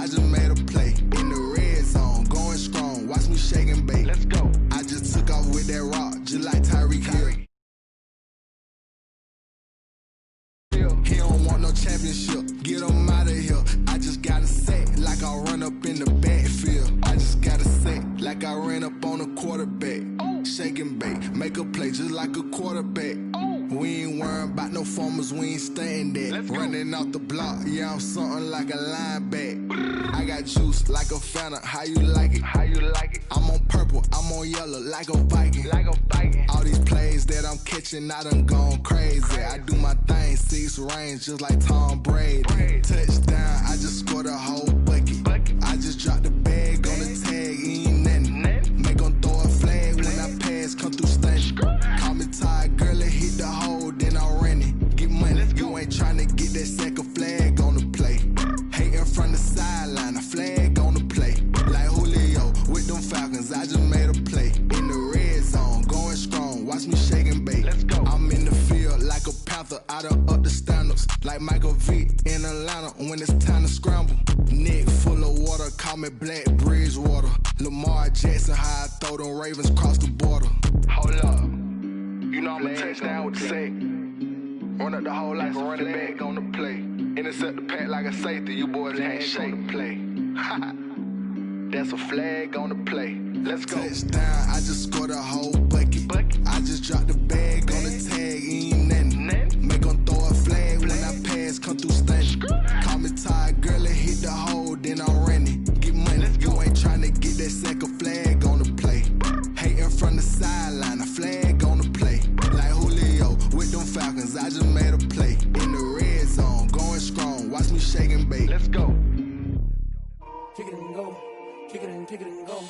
I just made a play in the red zone, going strong. Watch me shake and bake. Let's go. I just took off with that rock, just like Tyreek Hill. He don't want no championship, get him out of here. I just gotta say, like I run up in the backfield. I just gotta say, like I ran up on a quarterback. Shake and bake, make a play just like a quarterback. We ain't worrying about no formers, we ain't staying there. Running off the block, yeah, I'm something like a linebacker. I got juice like a Fanta, how you like it? How you like it? I'm on purple, I'm on yellow, like a Viking. Like a Viking. All these plays that I'm catching, I done gone crazy. I do my thing, 6 range, just like Tom Brady. Touchdown, I just scored a whole bucket. I just dropped the bag on the tag, ain't nothing. Make 'em throw a flag when I pass, come through stunning. Call me tired, girl, it hit the hole, then I ran it. Get money, you ain't tryna get that second flag on the play. Hating from the sideline, a flag on the play. Like Julio with them Falcons, I just made a play. In the red zone, going strong, watch me shake and bake. Let's go. I'm in the field like a panther, I done up the standards. Like Michael Vick in Atlanta when it's time to scramble. Neck full of water, call me Black Bridgewater. Lamar Jackson, how I throw them Ravens cross the border. Hold up, you know I'm a touchdown with the sack. Run up the whole like a running back on the play. Intercept the pack like a safety, you boys ain't shake the play. That's a flag on the play. Let's go. Touchdown, I just scored a whole bucket. I just dropped the bag on the tag, ain't nothing. Make 'em throw a flag when I pass, come through stunning. Call me tired, girl, it hit the hole, then I ran it. Get money, you ain't tryna get that second flag on the play. Hating from the sideline, a flag on the play. Like Julio with them Falcons, I just made a play. In the red zone, going strong, watch me shake and bake. Let's go. Kick it and go, kick it and go.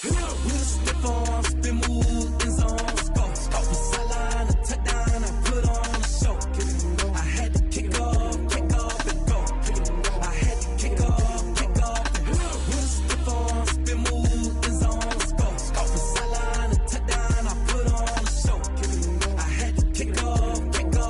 With a stiff arm, spin move in zones, go. From sideline to touchdown, I put on a show. Kick it and go. I had to kick off and go. Kick it and go. I had to kick off and go. With a stiff arm, spin move in zones, go. From sideline to touchdown, I put on a show. Kick it and go. I had to kick off and go.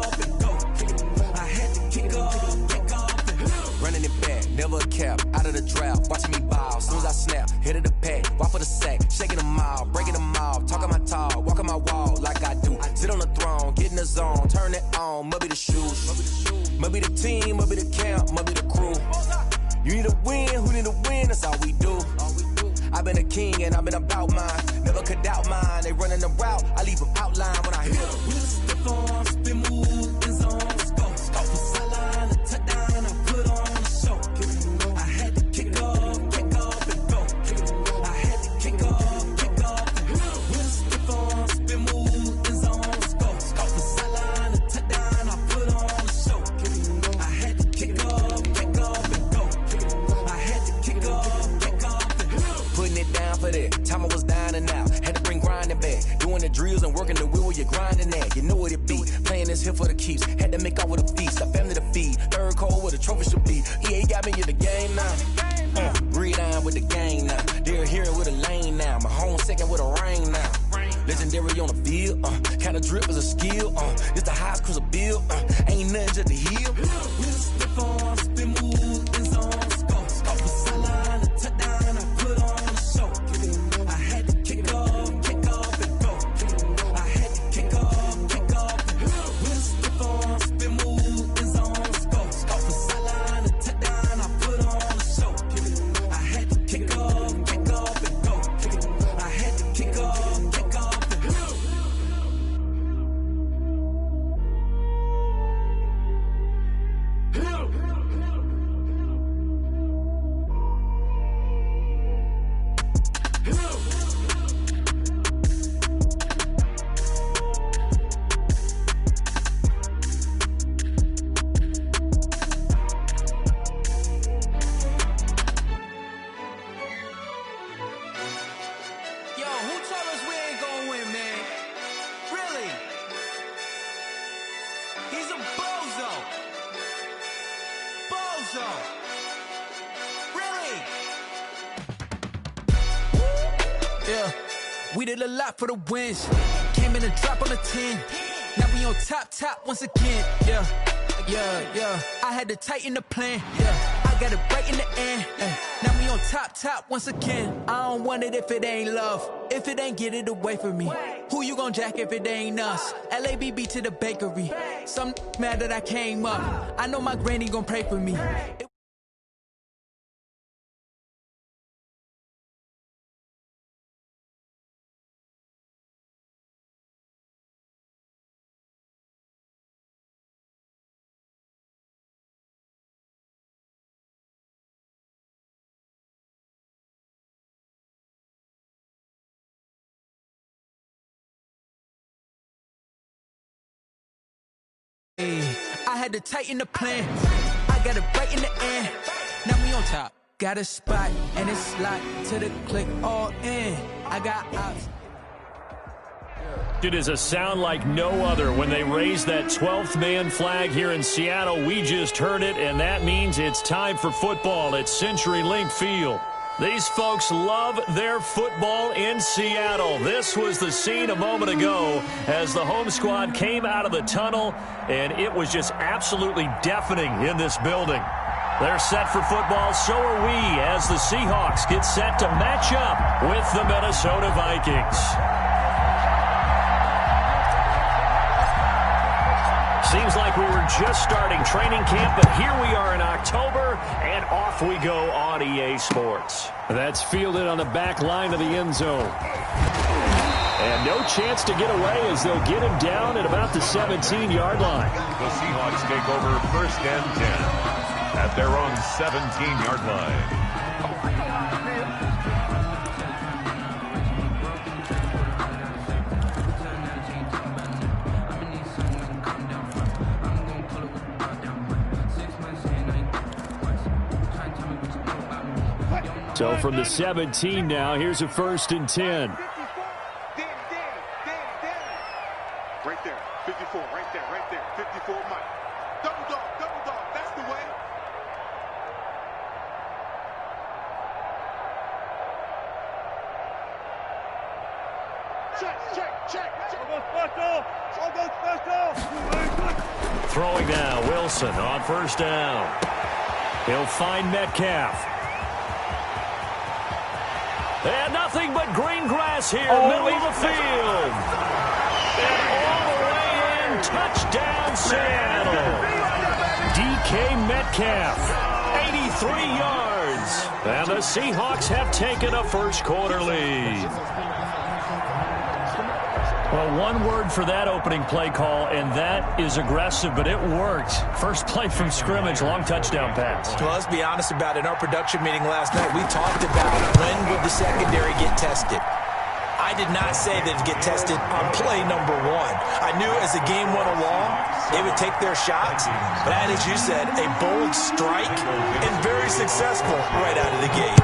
Kick it and go. I had to kick off and go. Running it back, never a cap, out of the drought, watching me ball. Soon as I snap, hit of the pack, walk for the sack, shaking them out, breaking them off, talking my talk, walking my wall like I do. Sit on the throne, get in the zone, turn it on, must be the shoes, must be the team, must be the camp, must be the crew. You need a win, who need a win, that's all we do. I've been a king and I've been about mine, never could doubt mine. They running the route, I leave them outline when I hit them. With a stiff arm, spin move in zones, go. From sideline to touchdown, I put on a show. Kick it and go. I had to kick off and go. Kick it and go. I had to kick off and go. With a stiff arm, spin move in zones, go. From sideline to touchdown, I put on a show. Kick it and go. I had to kick off and go. Kick it and go. I had to kick off and go. Putting it down for that, time I was down and out, had to bring grinding back, doing the drills and working the wheel where you're grinding at, you know what it be, playing this here for the keeps, had to make out with a feast, a family to feed, third cold where the trophy should be, EA got me in the game now, breathe on with the gang now, they're hearing with a lane now, my home second with a rain now, legendary on the field, kinda drip is a skill, it's the highest cruiser bill, ain't nothing just to heal. With a stiff arm, spin move in zones, go. From sideline to touchdown, I put on a show. Kick it and go. I had to kick off and go. Kick it and go. I had to kick off and go. With a stiff arm, spin move in zones, go. From sideline to touchdown, I put on a show. Kick it and go. I had to kick off and go. Kick it and go. I had to kick off and go. Yo, who told us we ain't gonna win, man? Really? He's a bozo. Bozo. Really? Yeah, we did a lot for the wins. Came in a drop on a 10. Now we on top once again. Yeah. I had to tighten the plan. Yeah, I got it right in the end. top once again. I don't want it if it ain't love. If it ain't, get it away from me. Who you gon' jack if it ain't us? LABB to the bakery. Some mad that I came up. I know my granny gon' pray for me. I had to tighten the plan. I got it right in the end. Now we on top. Got a spot and it's locked to the click all in. I got ops. It is a sound like no other when they raise that 12th man flag here in Seattle. We just heard it, and that means it's time for football at CenturyLink Field. These folks love their football in Seattle. This was the scene a moment ago as the home squad came out of the tunnel, and it was just absolutely deafening in this building. They're set for football, so are we, as the Seahawks get set to match up with the Minnesota Vikings. Seems like we were just starting training camp, but here we are in October, and off we go on EA Sports. That's fielded on the back line of the end zone. And no chance to get away as they'll get him down at about the 17-yard line. The Seahawks take over 1st and 10 at their own 17-yard line. So from the 17 now, here's a 1st and 10. Right there, 54, right there, 54, Mike. Double dog, that's the way. Check. Throwing now, Wilson on 1st down. He'll find Metcalf. And nothing but green grass here, middle of the field. And all the way in, touchdown Seattle. DK Metcalf, 83 yards. And the Seahawks have taken a first-quarter lead. Well, one word for that opening play call, and that is aggressive, but it worked. First play from scrimmage, long touchdown pass. Well, let's be honest about it. In our production meeting last night, we talked about when would the secondary get tested. I did not say they'd get tested on play number 1. I knew as the game went along, they would take their shots. But as you said, a bold strike and very successful right out of the gate.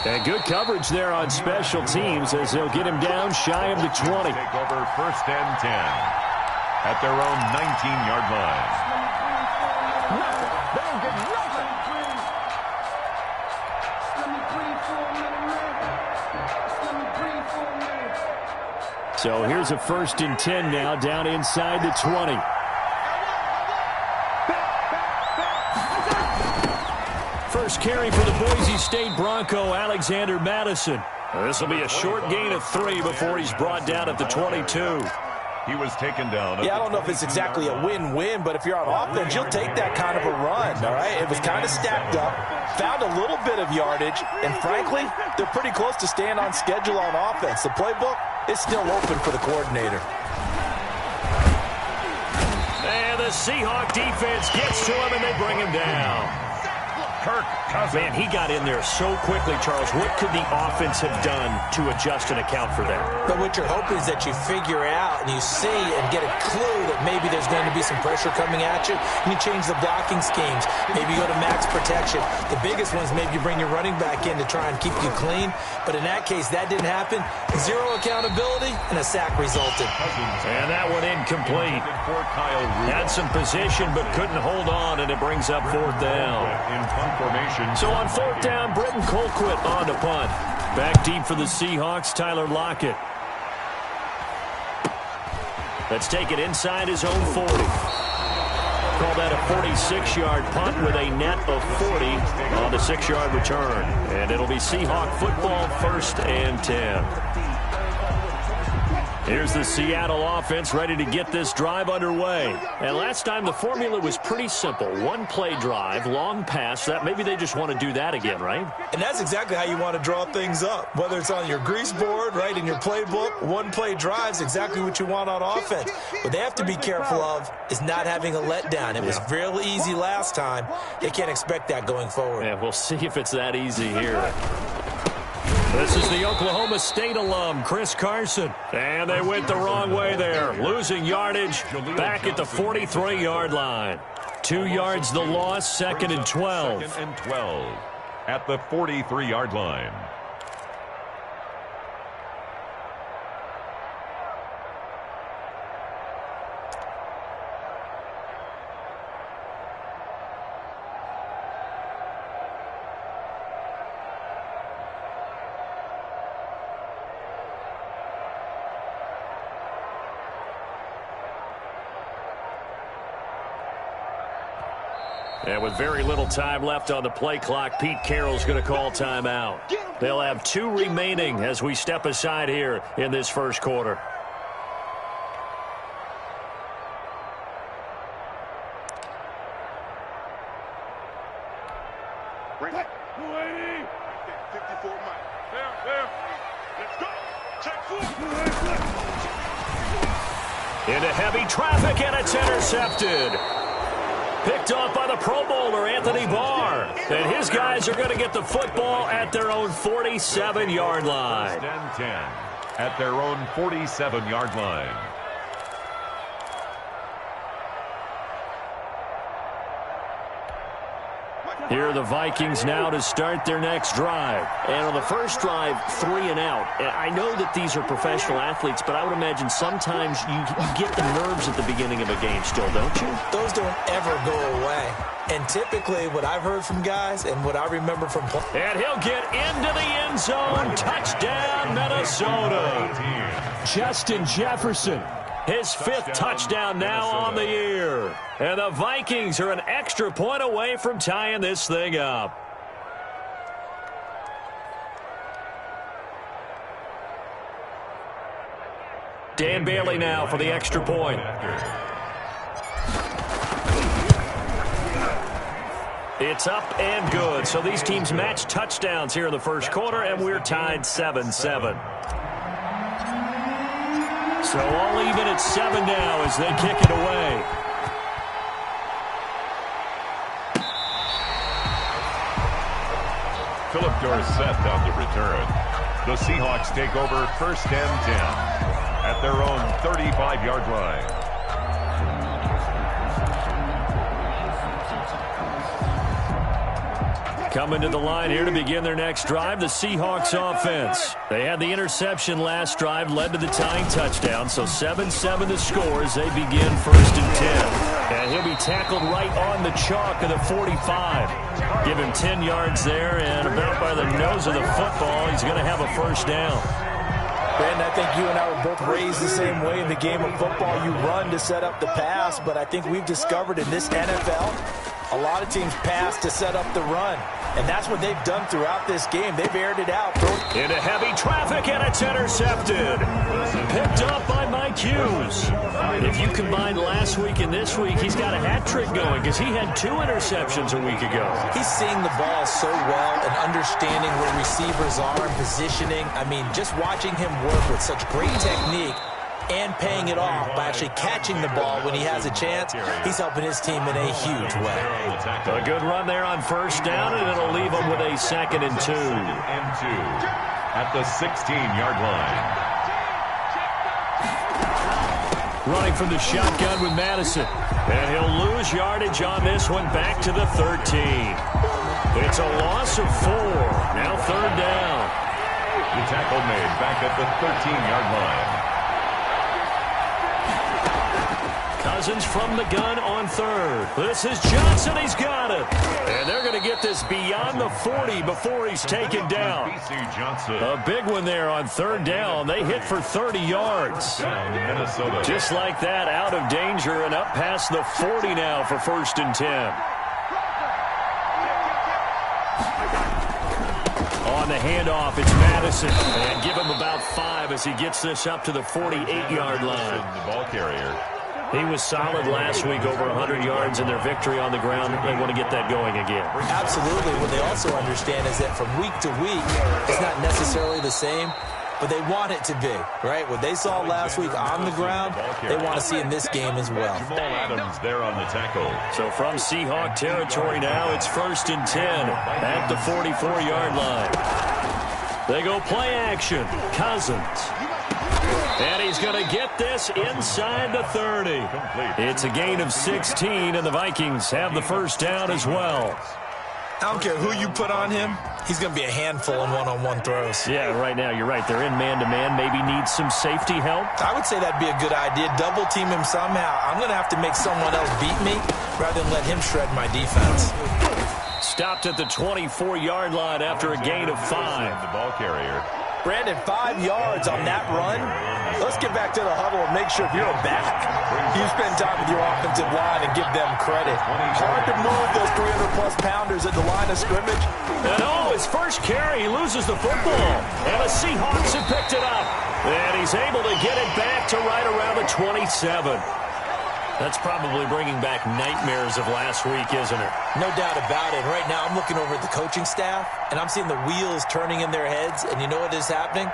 And good coverage there on special teams as they'll get him down shy of the 20. Take over 1st and 10 at their own 19-yard line. So here's a 1st and 10 now down inside the 20. First carry for the Boise State Bronco, Alexander Madison. This will be a short gain of 3 before he's brought down at the 22. He was taken down. Yeah, I don't know if it's exactly a win-win, but if you're on offense, you'll take that kind of a run, all right? It was kind of stacked up, found a little bit of yardage, and frankly, they're pretty close to staying on schedule on offense. The playbook is still open for the coordinator. And the Seahawk defense gets to him, and they bring him down. Kirk Cousins. Man, he got in there so quickly, Charles. What could the offense have done to adjust and account for that? But what you're hoping is that you figure out and you see and get a clue that maybe there's going to be some pressure coming at you, and you change the blocking schemes. Maybe you go to max protection. The biggest one is maybe you bring your running back in to try and keep you clean. But in that case, that didn't happen. 0 accountability, and a sack resulted. And that one incomplete. Had some position, but couldn't hold on, and it brings up 4th down. Formation. So on 4th down, Britton Colquitt on to punt. Back deep for the Seahawks, Tyler Lockett. Let's take it inside his own 40. Call that a 46-yard punt with a net of 40 on the 6-yard return. And it'll be Seahawk football, 1st and 10. Here's the Seattle offense ready to get this drive underway. And last time the formula was pretty simple. One-play drive, long pass. That maybe they just want to do that again, right? And that's exactly how you want to draw things up. Whether it's on your grease board, right, in your playbook, one-play drive's exactly what you want on offense. What they have to be careful of is not having a letdown. It was real easy last time. They can't expect that going forward. Yeah, we'll see if it's that easy here. This is the Oklahoma State alum, Chris Carson. And they went the wrong way there. Losing yardage back at the 43-yard line. 2 yards the loss, 2nd and 12. 2nd and 12 at the 43-yard line. And with very little time left on the play clock, Pete Carroll's going to call timeout. They'll have 2 remaining as we step aside here in this first quarter. Bring it. 54 Mike. There. Let's go. Check 4. Into heavy traffic, and it's intercepted. Picked off by the Pro Bowler, Anthony Barr. And his guys are going to get the football at their own 47-yard line. 1st and 10 at their own 47-yard line. Here are the Vikings now to start their next drive. And on the first drive, 3 and out. I know that these are professional athletes, but I would imagine sometimes you get the nerves at the beginning of a game still, don't you? Those don't ever go away. And typically what I've heard from guys and what I remember from... And he'll get into the end zone. Touchdown, Minnesota. Justin Jefferson. His 5th touchdown now on the year. And the Vikings are an extra point away from tying this thing up. Dan Bailey now for the extra point. It's up and good. So these teams match touchdowns here in the first quarter, and we're tied 7-7. So all even at 7 now as they kick it away. Philip Dorsett on the return. The Seahawks take over 1st and 10 at their own 35-yard line. Coming to the line here to begin their next drive, the Seahawks offense. They had the interception last drive, led to the tying touchdown, so 7-7 the score as they begin 1st and 10. And he'll be tackled right on the chalk of the 45. Give him 10 yards there, and about by the nose of the football, he's going to have a first down. Ben, I think you and I were both raised the same way in the game of football. You run to set up the pass, but I think we've discovered in this NFL, a lot of teams pass to set up the run. And that's what they've done throughout this game. They've aired it out. Into heavy traffic, and it's intercepted. Picked up by Mike Hughes. If you combine last week and this week, he's got a hat trick going because he had 2 interceptions a week ago. He's seeing the ball so well and understanding where receivers are and positioning. I mean, just watching him work with such great technique and paying it off by actually catching the ball when he has a chance, he's helping his team in a huge way. A good run there on first down, and it'll leave him with a 2nd and 2. 2nd and 2 at the 16-yard line. Running from the shotgun with Madison. And he'll lose yardage on this one back to the 13. It's a loss of 4. Now 3rd down. The tackle made back at the 13-yard line. Cousins from the gun on third. This is Johnson. He's got it. And they're going to get this beyond the 40 before he's taken down. A big one there on third down. They hit for 30 yards. Just like that, out of danger and up past the 40 now for 1st and 10. On the handoff, it's Madison. And give him about 5 as he gets this up to the 48-yard line. The ball carrier. He was solid last week, over 100 yards in their victory on the ground. They want to get that going again. Absolutely. What they also understand is that from week to week, it's not necessarily the same, but they want it to be, right? What they saw last week on the ground, they want to see in this game as well. Jamal Adams there on the tackle. So from Seahawk territory now, it's 1st and 10 at the 44-yard line. They go play action. Cousins. And he's going to get this inside the 30. It's a gain of 16, and the Vikings have the first down as well. I don't care who you put on him, he's going to be a handful in one-on-one throws. Yeah, right now, you're right. They're in man-to-man. Maybe needs some safety help. I would say that'd be a good idea. Double team him somehow. I'm going to have to make someone else beat me rather than let him shred my defense. Stopped at the 24-yard line after a gain of 5. The ball carrier. Brandon, 5 yards on that run. Let's get back to the huddle and make sure if you're a back, you spend time with your offensive line and give them credit. Hard to move those 300-plus pounders at the line of scrimmage. And his first carry, he loses the football. And the Seahawks have picked it up. And he's able to get it back to right around the 27. That's probably bringing back nightmares of last week, isn't it? No doubt about it. Right now, I'm looking over at the coaching staff, and I'm seeing the wheels turning in their heads, and you know what is happening?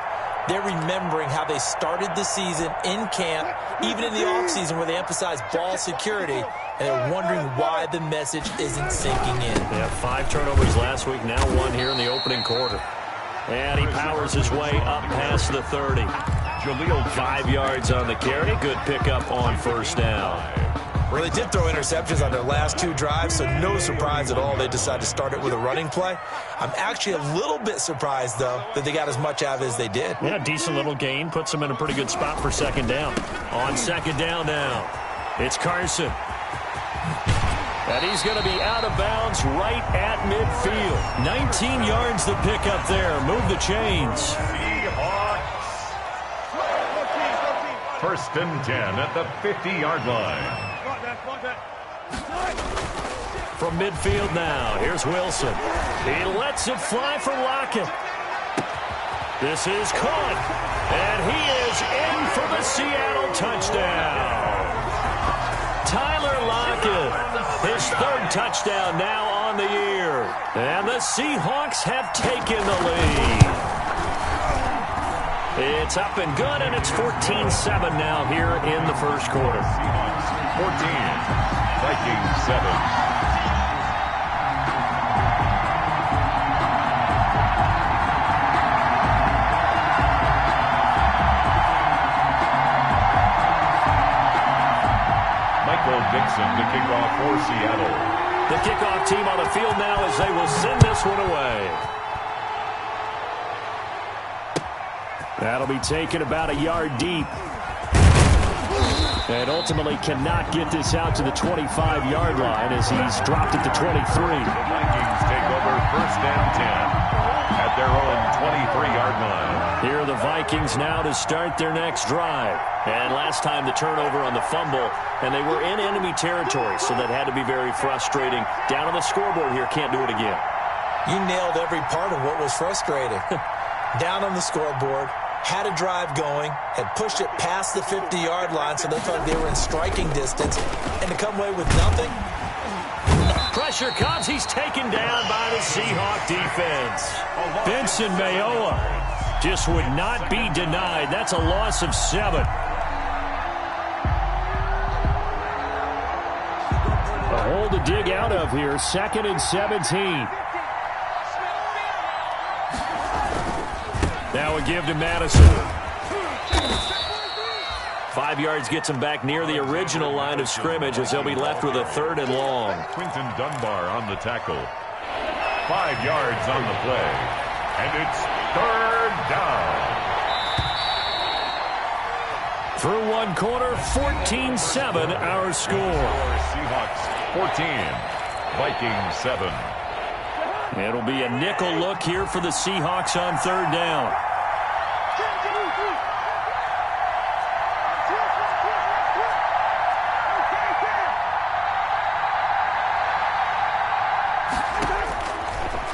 They're remembering how they started the season in camp, even in the offseason where they emphasized ball security, and they're wondering why the message isn't sinking in. They had 5 turnovers last week, now 1 here in the opening quarter. And he powers his way up past the 30. 5 yards on the carry. Good pickup on first down. Well, they did throw interceptions on their last 2 drives, so no surprise at all they decided to start it with a running play. I'm actually a little bit surprised, though, that they got as much out of it as they did. Yeah, decent little gain. Puts them in a pretty good spot for second down. On second down now, it's Carson. And he's going to be out of bounds right at midfield. 19 yards the pickup there. Move the chains. 1st and 10 at the 50-yard line. From midfield now, here's Wilson. He lets it fly for Lockett. This is caught. And he is in for the Seattle touchdown. Tyler Lockett, his 3rd touchdown now on the year. And the Seahawks have taken the lead. It's up and good, and it's 14-7 now here in the first quarter. 14, Vikings 7. Dixon to kick off for Seattle. The kickoff team on the field now as they will send this one away. That'll be taken about a yard deep. And ultimately cannot get this out to the 25-yard line as he's dropped it to 23. The Vikings take over 1st and 10 at their own 23-yard line. Here are the Vikings now to start their next drive. And last time the turnover on the fumble, and they were in enemy territory, so that had to be very frustrating. Down on the scoreboard here, can't do it again. You nailed every part of what was frustrating. Down on the scoreboard, had a drive going, had pushed it past the 50-yard line, so they thought they were in striking distance, and to come away with nothing. Pressure comes. He's taken down by the Seahawk defense. Benson Mayowa just would not be denied. That's a loss of 7. A hole to dig out of here. 2nd and 17. Now a give to Madison. 5 yards gets him back near the original line of scrimmage as they'll be left with a 3rd and long. Quinton Dunbar on the tackle. 5 yards on the play. And it's 3rd down. Through one quarter, 14-7 our score. Seahawks 14, Vikings 7. It'll be a nickel look here for the Seahawks on third down.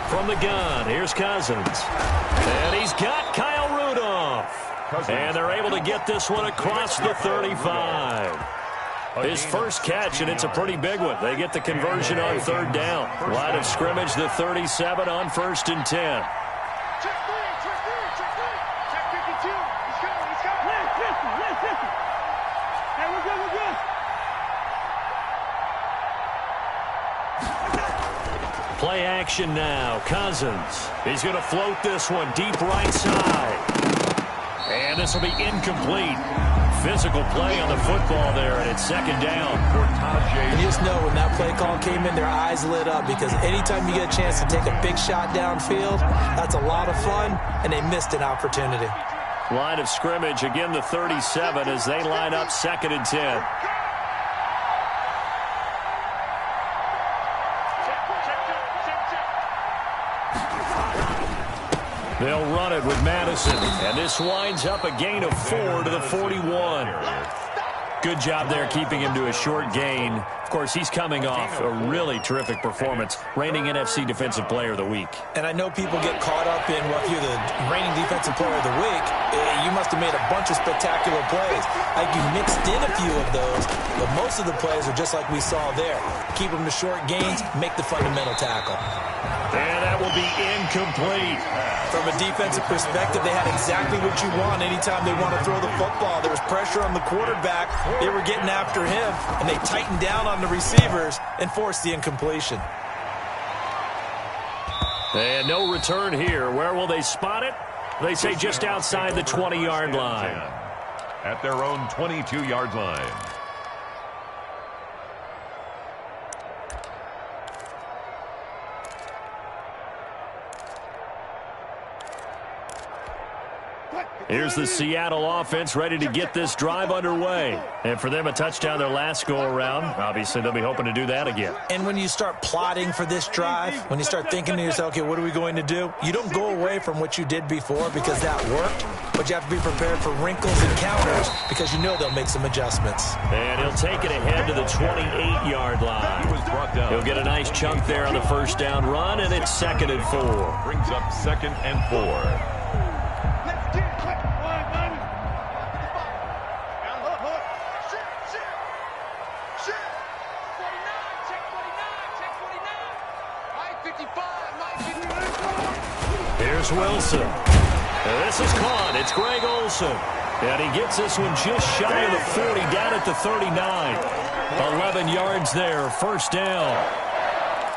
From the gun, here's Cousins. And he's got Kyle Rudolph. And they're able to get this one across the 35. His first catch, and it's a pretty big one. They get the conversion on third down. Line of scrimmage, the 37 on 1st and 10. Check 3, check 52. He's coming. Left 50. Hey, we're good. Play action now. Cousins. He's going to float this one deep right side. And this will be incomplete. Physical play on the football there, and it's second down. You just know when that play call came in, their eyes lit up, because anytime you get a chance to take a big shot downfield, that's a lot of fun, and they missed an opportunity. Line of scrimmage, again the 37 as they line up 2nd and 10. They'll run it with Madison, and this winds up a gain of 4 to the 41. Good job there keeping him to a short gain. Of course, he's coming off a really terrific performance, reigning NFC Defensive Player of the Week. And I know people get caught up in, well, if you're the reigning Defensive Player of the Week, you must have made a bunch of spectacular plays. Like you mixed in a few of those, but most of the plays are just like we saw there. Keep them to short gains, make the fundamental tackle. And that will be incomplete. From a defensive perspective, they had exactly what you want anytime they want to throw the football. There was pressure on the quarterback. They were getting after him, and they tightened down on the receivers and forced the incompletion. And no return here. Where will they spot it? They say just outside the 20-yard line. At their own 22-yard line. Here's the Seattle offense ready to get this drive underway. And for them, a touchdown their last go-around. Obviously, they'll be hoping to do that again. And when you start plotting for this drive, when you start thinking to yourself, okay, what are we going to do? You don't go away from what you did before because that worked, but you have to be prepared for wrinkles and counters because you know they'll make some adjustments. And he'll take it ahead to the 28-yard line. He'll get a nice chunk there on the first down run, and it's 2nd and 4. Brings up 2nd and 4. Here's Wilson. This is caught. It's Greg Olsen. And he gets this one just shy of the 40, down at the 39. 11 yards there, first down.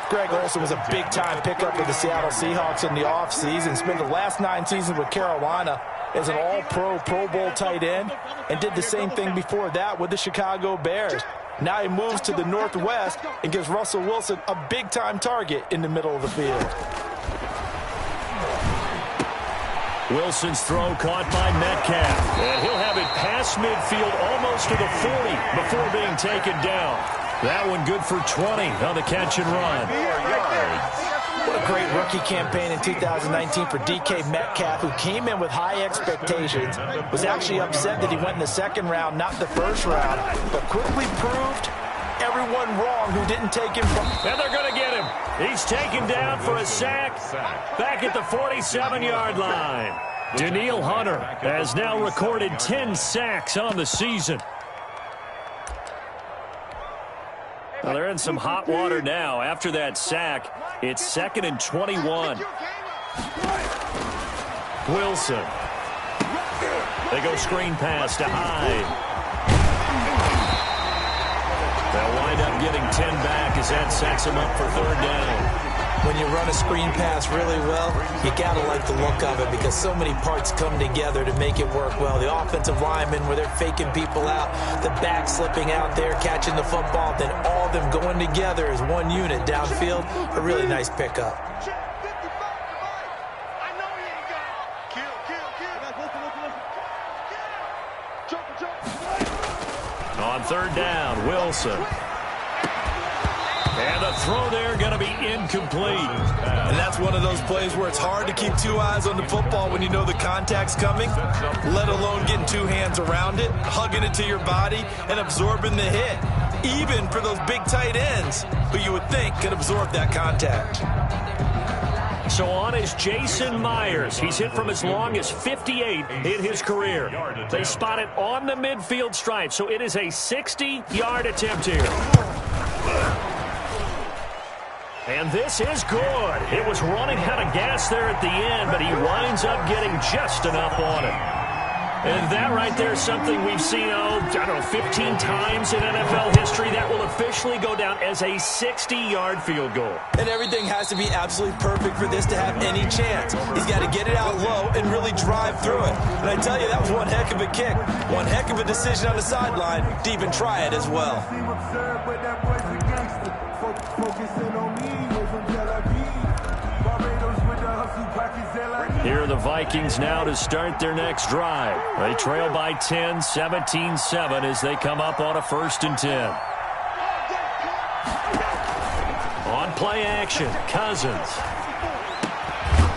Greg Olsen was a big-time pickup for the Seattle Seahawks in the offseason. Spent the last 9 seasons with Carolina as an all-pro, Pro Bowl tight end, and did the same thing before that with the Chicago Bears. Now he moves to the Northwest and gives Russell Wilson a big-time target in the middle of the field. Wilson's throw caught by Metcalf. And he'll have it past midfield almost to the 40 before being taken down. That one good for 20 on the catch and run. What a great rookie campaign in 2019 for DK Metcalf, who came in with high expectations, was actually upset that he went in the 2nd round, not the 1st round, but quickly proved everyone wrong who didn't take him from. And they're going to get him. He's taken down for a sack back at the 47-yard line. Danielle Hunter has now recorded 10 sacks on the season. Well, they're in some hot water now. After that sack, it's 2nd and 21. Wilson. They go screen pass to Hyde. They'll wind up getting 10 back as that sets them up for 3rd down. When you run a screen pass really well, you got to like the look of it because so many parts come together to make it work well. The offensive linemen, where they're faking people out, the back slipping out there, catching the football, then all of them going together as one unit downfield. A really nice pickup. third down, Wilson. And the throw there going to be incomplete. And that's one of those plays where it's hard to keep two eyes on the football when you know the contact's coming, let alone getting two hands around it, hugging it to your body, and absorbing the hit, even for those big tight ends who you would think could absorb that contact. So on is Jason Myers. He's hit from as long as 58 in his career. They spot it on the midfield stripe, so it is a 60-yard attempt here. And this is good. It was running out of gas there at the end, but he winds up getting just enough on it. And that right there is something we've seen, I don't know, 15 times in NFL history. That will officially go down as a 60-yard field goal. And everything has to be absolutely perfect for this to have any chance. He's got to get it out low and really drive through it. And I tell you, that was one heck of a kick. One heck of a decision on the sideline to even try it as well. Here are the Vikings now to start their next drive. They trail by 10, 17-7 as they come up on a 1st and 10. On play action, Cousins.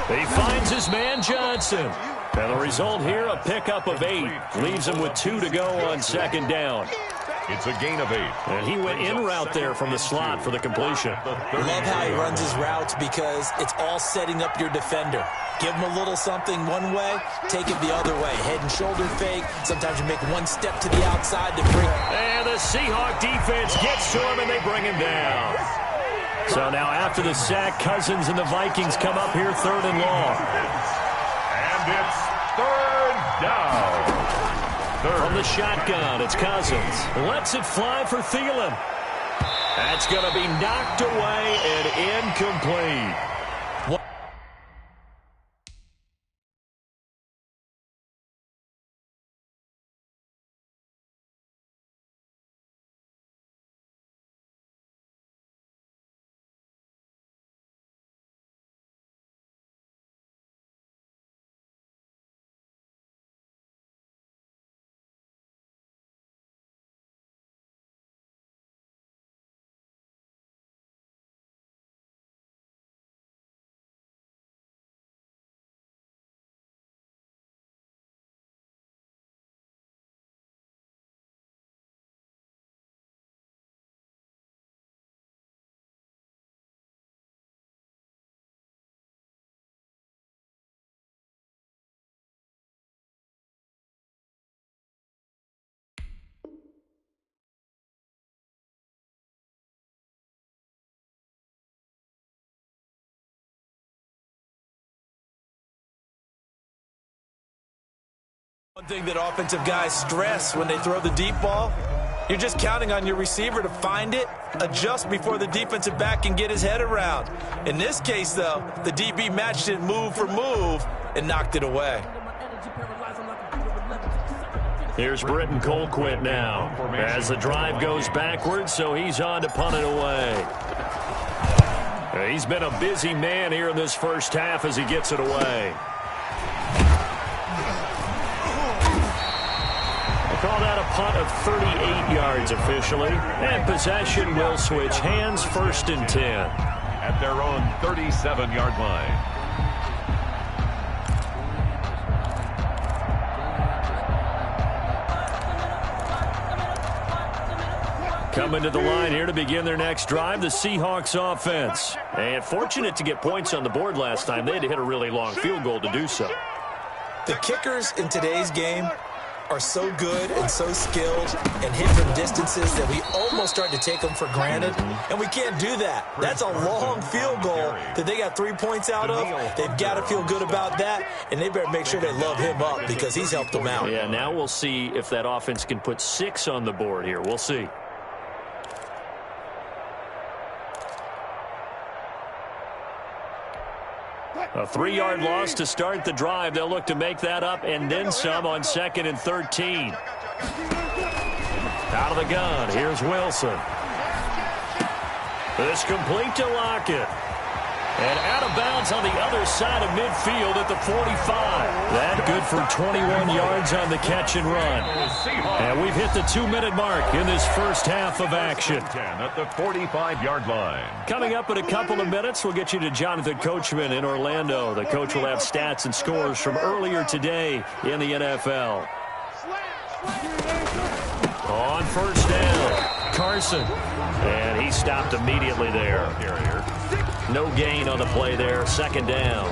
He finds his man Johnson. And the result here, a pickup of 8. Leaves him with 2 to go on 2nd down. It's a gain of 8. And he went in route there from the slot for the completion. Love how he runs his routes because it's all setting up your defender. Give him a little something one way, take it the other way. Head and shoulder fake. Sometimes you make one step to the outside to bring. And the Seahawk defense gets to him and they bring him down. So now after the sack, Cousins and the Vikings come up here 3rd and long. And it's 3rd down. From the shotgun, it's Cousins. Lets it fly for Thielen. That's going to be knocked away and incomplete. One thing that offensive guys stress when they throw the deep ball, you're just counting on your receiver to find it, adjust before the defensive back can get his head around. In this case, though, the DB matched it move for move and knocked it away. Here's Britton Colquitt now as the drive goes backwards, so he's on to punt it away. He's been a busy man here in this first half as he gets it away. Call that a punt of 38 yards officially. And possession will switch hands, 1st and 10. At their own 37-yard line. Coming to the line here to begin their next drive, the Seahawks offense. And fortunate to get points on the board last time. They had to hit a really long field goal to do so. The kickers in today's game are so good and so skilled and hit from distances that we almost start to take them for granted, and we can't do that. That's a long field goal that they got 3 points out of. They've got to feel good about that, and they better make sure they love him up because he's helped them out. Yeah, now we'll see if that offense can put 6 on the board here. We'll see. A 3-yard loss to start the drive. They'll look to make that up and then some on 2nd and 13. Out of the gun, here's Wilson. This complete to Lockett. And out of bounds on the other side of midfield at the 45. That good for 21 yards on the catch and run. And we've hit the 2-minute mark in this first half of action. 10 at the 45-yard line. Coming up in a couple of minutes, we'll get you to Jonathan Coachman in Orlando. The coach will have stats and scores from earlier today in the NFL. On first down, Carson. And he stopped immediately there. No gain on the play there. Second down.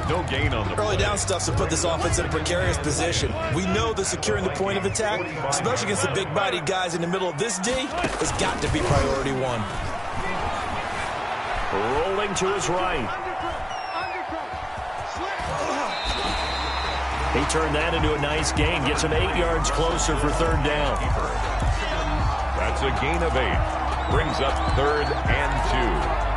No gain on the early down stuff to put this offense in a precarious position. We know that securing the point of attack, especially against the big-bodied guys in the middle of this D, has got to be priority one. Rolling to his right. He turned that into a nice gain. Gets him 8 yards closer for third down. That's a gain of 8. Brings up 3rd and 2.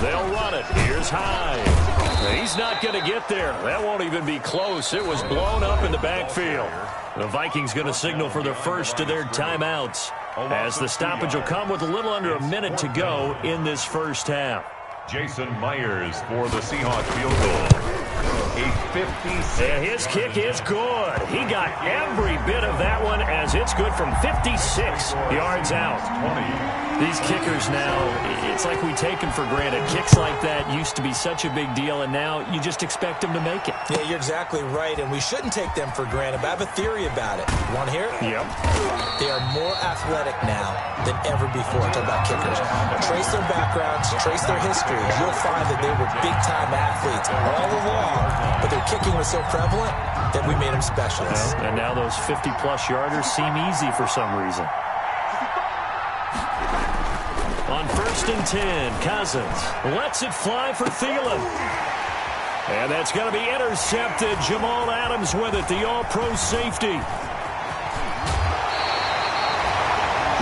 They'll run it. Here's Hyde. He's not going to get there. That won't even be close. It was blown up in the backfield. The Vikings going to signal for the first of their timeouts, as the stoppage will come with a little under a minute to go in this first half. Jason Myers for the Seahawks field goal. A 56. And his kick is good. He got every bit of that one, as it's good from 56 yards out. 20. These kickers now, it's like we take them for granted. Kicks like that used to be such a big deal, and now you just expect them to make it. Yeah, you're exactly right, and we shouldn't take them for granted. But I have a theory about it. Want to hear it? Yep. They are more athletic now than ever before. Talk about kickers. Trace their backgrounds, trace their history. You'll find that they were big-time athletes all along, but their kicking was so prevalent that we made them specialists. And now those 50-plus yarders seem easy for some reason. On 1st and 10, Cousins lets it fly for Thielen. And that's going to be intercepted. Jamal Adams with it, the all-pro safety.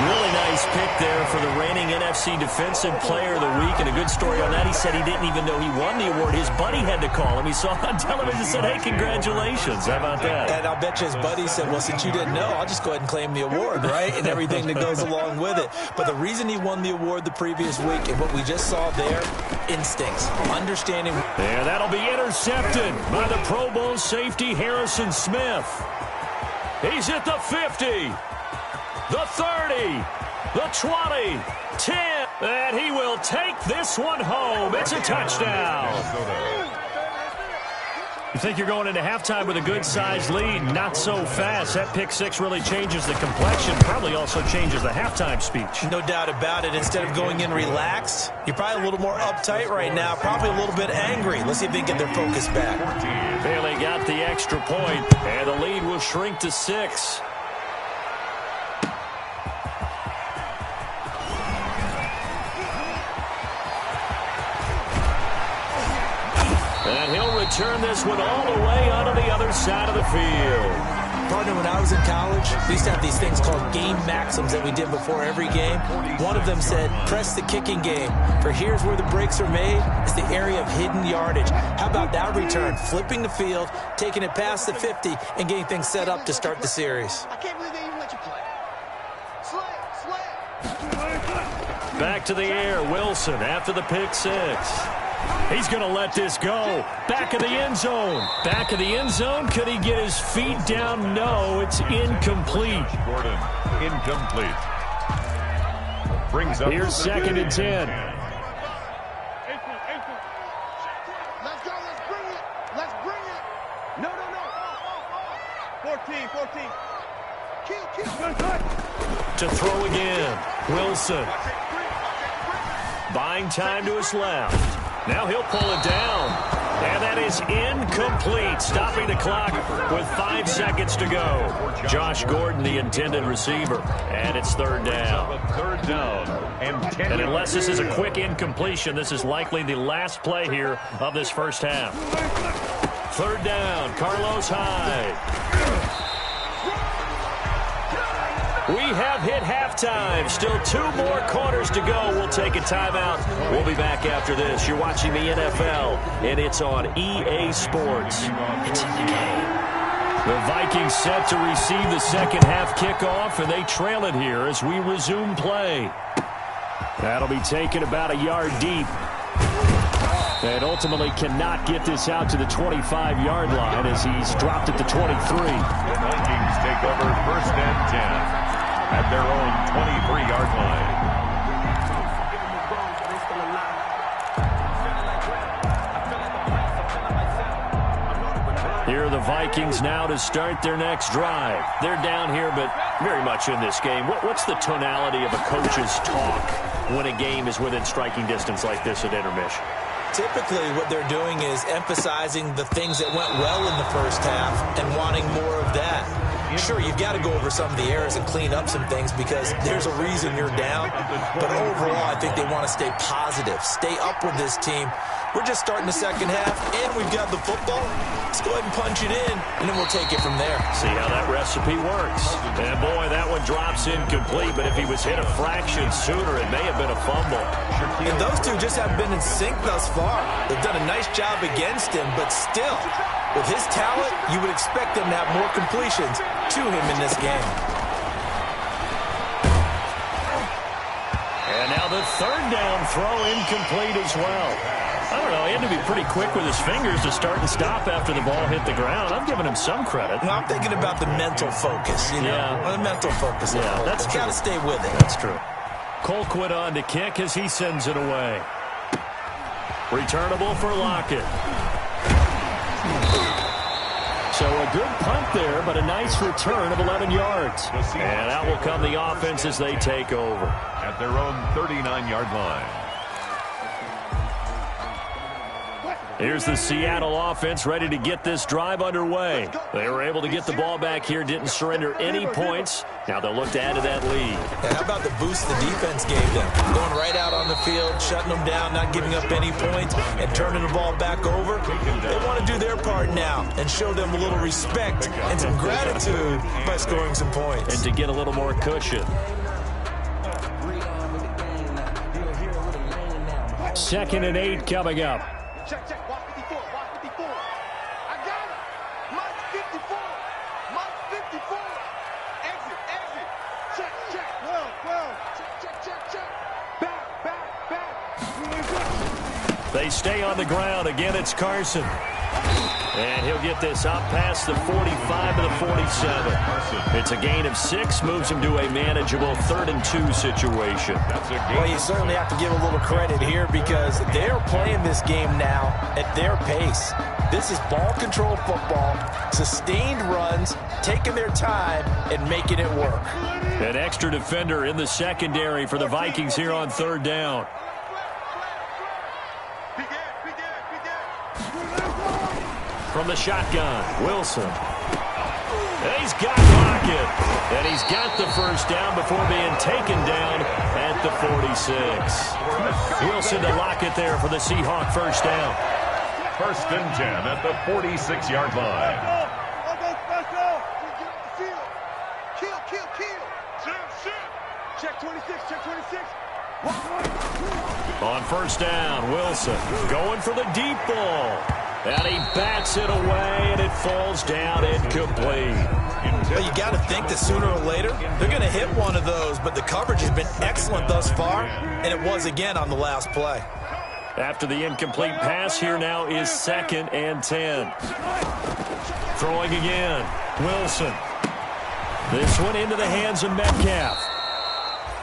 Really nice pick there for the reigning NFC Defensive Player of the Week. And a good story on that, he said he didn't even know he won the award. His buddy had to call him. He saw it on television and said, hey, congratulations. How about that? And I'll bet you his buddy said, well, since you didn't know, I'll just go ahead and claim the award, right? And everything that goes along with it. But the reason he won the award the previous week and what we just saw there, instincts, understanding. Yeah, that'll be intercepted by the Pro Bowl safety Harrison Smith. He's at the 50. The 30, the 20, 10, and he will take this one home. It's a touchdown. You think you're going into halftime with a good-sized lead? Not so fast. That pick six really changes the complexion, probably also changes the halftime speech. No doubt about it. Instead of going in relaxed, you're probably a little more uptight right now, probably a little bit angry. Let's see if they can get their focus back. Bailey got the extra point, and the lead will shrink to 6. And he'll return this one all the way onto the other side of the field. Partner, when I was in college, we used to have these things called game maxims that we did before every game. One of them said, press the kicking game. For here's where the breaks are made. It's the area of hidden yardage. How about that return? Flipping the field, taking it past the 50, and getting things set up to start the series. I can't believe they even let you play. Slay. Back to the air, Wilson after the pick six. He's going to let this go. Back of the end zone. Back of the end zone. Could he get his feet down? No, it's incomplete. Gordon, incomplete. Brings up. Here's 2nd and 10. Let's go. Let's bring it. No. 14. Kill. To throw again. Wilson. Buying time to his left. Now he'll pull it down. And that is incomplete. Stopping the clock with 5 seconds to go. Josh Gordon, the intended receiver. And it's 3rd down. 3rd down. And unless this is a quick incompletion, this is likely the last play here of this first half. 3rd down. Carlos Hyde. We have hit halftime. Still 2 more quarters to go. We'll take a timeout. We'll be back after this. You're watching the NFL, and it's on EA Sports. It's in the game. The Vikings set to receive the second half kickoff, and they trail it here as we resume play. That'll be taken about a yard deep. And ultimately cannot get this out to the 25-yard line as he's dropped at the 23. The Vikings take over 1st and 10 at their own 23-yard line. Here are the Vikings now to start their next drive. They're down here, but very much in this game. What's the tonality of a coach's talk when a game is within striking distance like this at intermission? Typically, what they're doing is emphasizing the things that went well in the first half and wanting more of that. Sure, you've got to go over some of the errors and clean up some things because there's a reason you're down. But overall, I think they want to stay positive, stay up with this team. We're just starting the second half, and we've got the football. Let's go ahead and punch it in, and then we'll take it from there. See how that recipe works. And, boy, that one drops incomplete, but if he was hit a fraction sooner, it may have been a fumble. And those two just haven't been in sync thus far. They've done a nice job against him, but still, with his talent, you would expect them to have more completions to him in this game. And now the third down throw incomplete as well. I don't know, he had to be pretty quick with his fingers to start and stop after the ball hit the ground. I'm giving him some credit. Well, I'm thinking about the mental focus, you know. Yeah. Well, the mental focus. Yeah, that's true. Got to stay with it. That's true. Colquitt on to kick as he sends it away. Returnable for Lockett. So a good punt there, but a nice return of 11 yards. And out will come the offense as they take over. At their own 39-yard line. Here's the Seattle offense ready to get this drive underway. They were able to get the ball back here, didn't surrender any points. Now they'll look to add to that lead. And how about the boost the defense gave them? Going right out on the field, shutting them down, not giving up any points, and turning the ball back over. They want to do their part now and show them a little respect and some gratitude by scoring some points. And to get a little more cushion. 2nd and 8 coming up. Check, check. Watch 54. Watch 54. I got it. Mark 54. Mark 54. Exit. Exit. Check, check. 12. Check. Back. They stay on the ground. Again, it's Carson. And he'll get this up past the 45 to the 47. It's a gain of 6, moves him to a manageable 3rd and 2 situation. Well, you certainly have to give a little credit here because they're playing this game now at their pace. This is ball control football, sustained runs, taking their time, and making it work. An extra defender in the secondary for the Vikings here on 3rd down. From the shotgun, Wilson. And he's got Lockett. And he's got the first down before being taken down at the 46. Wilson to Lockett there for the Seahawk first down. 1st and 10 at the 46-yard line. Check 26. On first down, Wilson going for the deep ball. And he bats it away, and it falls down incomplete. Well, you got to think that sooner or later, they're going to hit one of those, but the coverage has been excellent thus far, and it was again on the last play. After the incomplete pass, here now is 2nd and 10. Throwing again, Wilson. This one into the hands of Metcalf.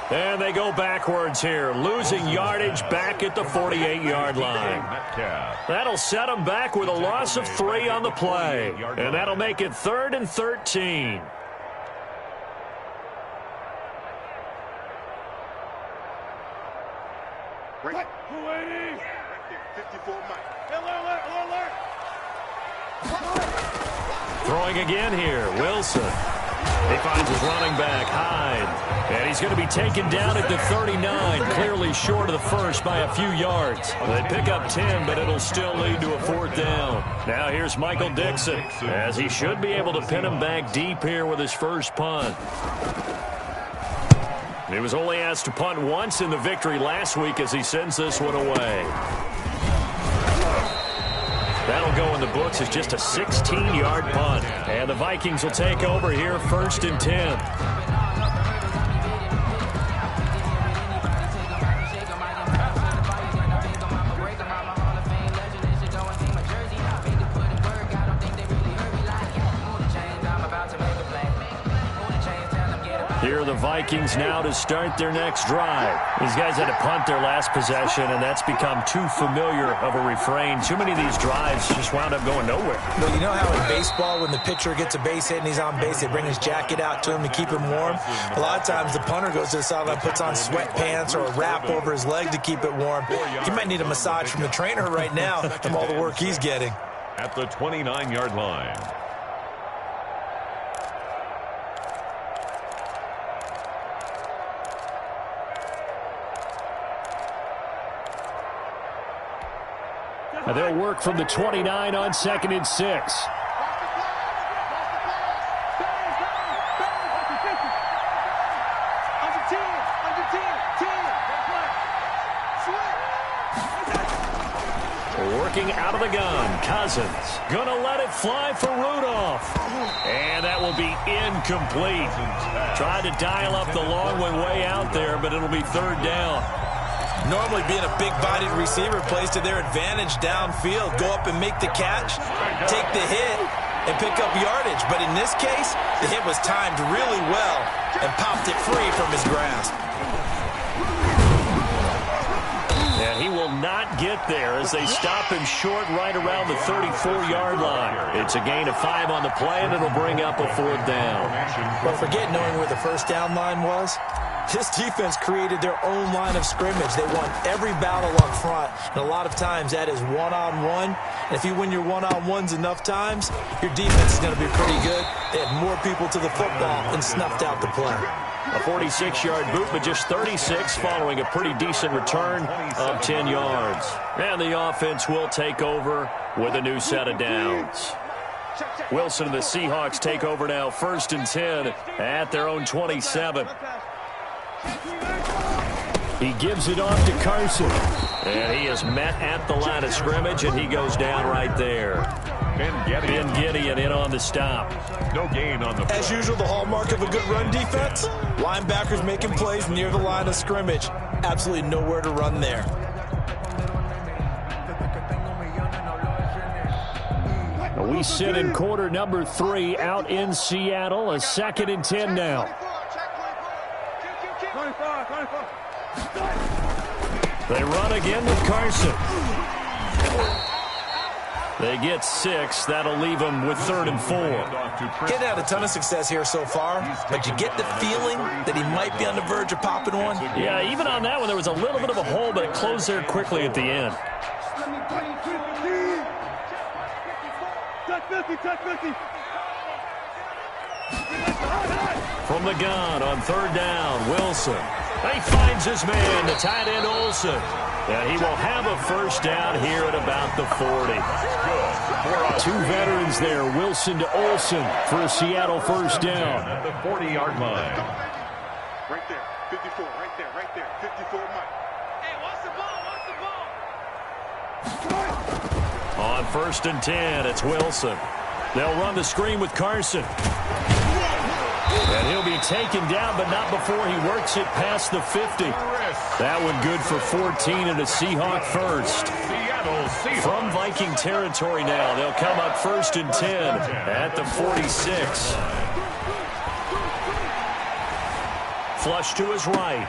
And they go backwards here, losing yardage back at the 48-yard line. That'll set them back with a loss of 3 on the play. And that'll make it 3rd and 13. Right. 54 Mike. Throwing again here, Wilson. He finds his running back, Hyde. And he's going to be taken down at the 39, clearly short of the first by a few yards. They pick up 10, but it'll still lead to a 4th down. Now here's Michael Dixon, as he should be able to pin him back deep here with his first punt. He was only asked to punt once in the victory last week as he sends this one away. That'll go in the books as just a 16-yard punt. And the Vikings will take over here, 1st and 10. Here are the Vikings now to start their next drive. These guys had to punt their last possession, and that's become too familiar of a refrain. Too many of these drives just wound up going nowhere. Well, you know how in baseball, when the pitcher gets a base hit and he's on base, they bring his jacket out to him to keep him warm? A lot of times the punter goes to the sideline, puts on sweatpants or a wrap over his leg to keep it warm. He might need a massage from the trainer right now from all the work he's getting. At the 29-yard line. They'll work from the 29 on 2nd and 6. Working out of the gun, Cousins. Gonna let it fly for Rudolph. And that will be incomplete. Tried to dial up the long one way out there, but it'll be 3rd down. Normally being a big-bodied receiver plays to their advantage downfield. Go up and make the catch, take the hit, and pick up yardage. But in this case, the hit was timed really well and popped it free from his grasp. And he will not get there as they stop him short right around the 34-yard line. It's a gain of 5 on the play, and it'll bring up a 4th down. But forget knowing where the first down line was. This defense created their own line of scrimmage. They won every battle up front, and a lot of times that is one-on-one. And if you win your one-on-ones enough times, your defense is going to be pretty good. They had more people to the football and snuffed out the play. A 46-yard boot, but just 36 following a pretty decent return of 10 yards. And the offense will take over with a new set of downs. Wilson and the Seahawks take over now, 1st and 10 at their own 27. He gives it off to Carson. And he is met at the line of scrimmage, and he goes down right there. Ben Gideon in on the stop. No gain on the play. As usual, the hallmark of a good run defense, linebackers making plays near the line of scrimmage. Absolutely nowhere to run there. We sit in quarter number 3 out in Seattle. A 2nd and 10 now. They run again with Carson. They get 6. That'll leave them with 3rd and 4. Getting had a ton of success here so far, but you get the feeling that he might be on the verge of popping one. Yeah, even on that one, there was a little bit of a hole, but it closed there quickly at the end. From the gun on 3rd down, Wilson. He finds his man, the tight end Olsen. And he will have a 1st down here at about the 40. 2 veterans there, Wilson to Olsen for a Seattle 1st down. At the 40-yard line. Right there, 54, right there, 54, Mike. Hey, watch the ball. On 1st and 10, it's Wilson. They'll run the screen with Carson. And he'll be taken down, but not before he works it past the 50. That one good for 14 and a Seahawk 1st. From Viking territory now, they'll come up 1st and 10 at the 46. Flush to his right.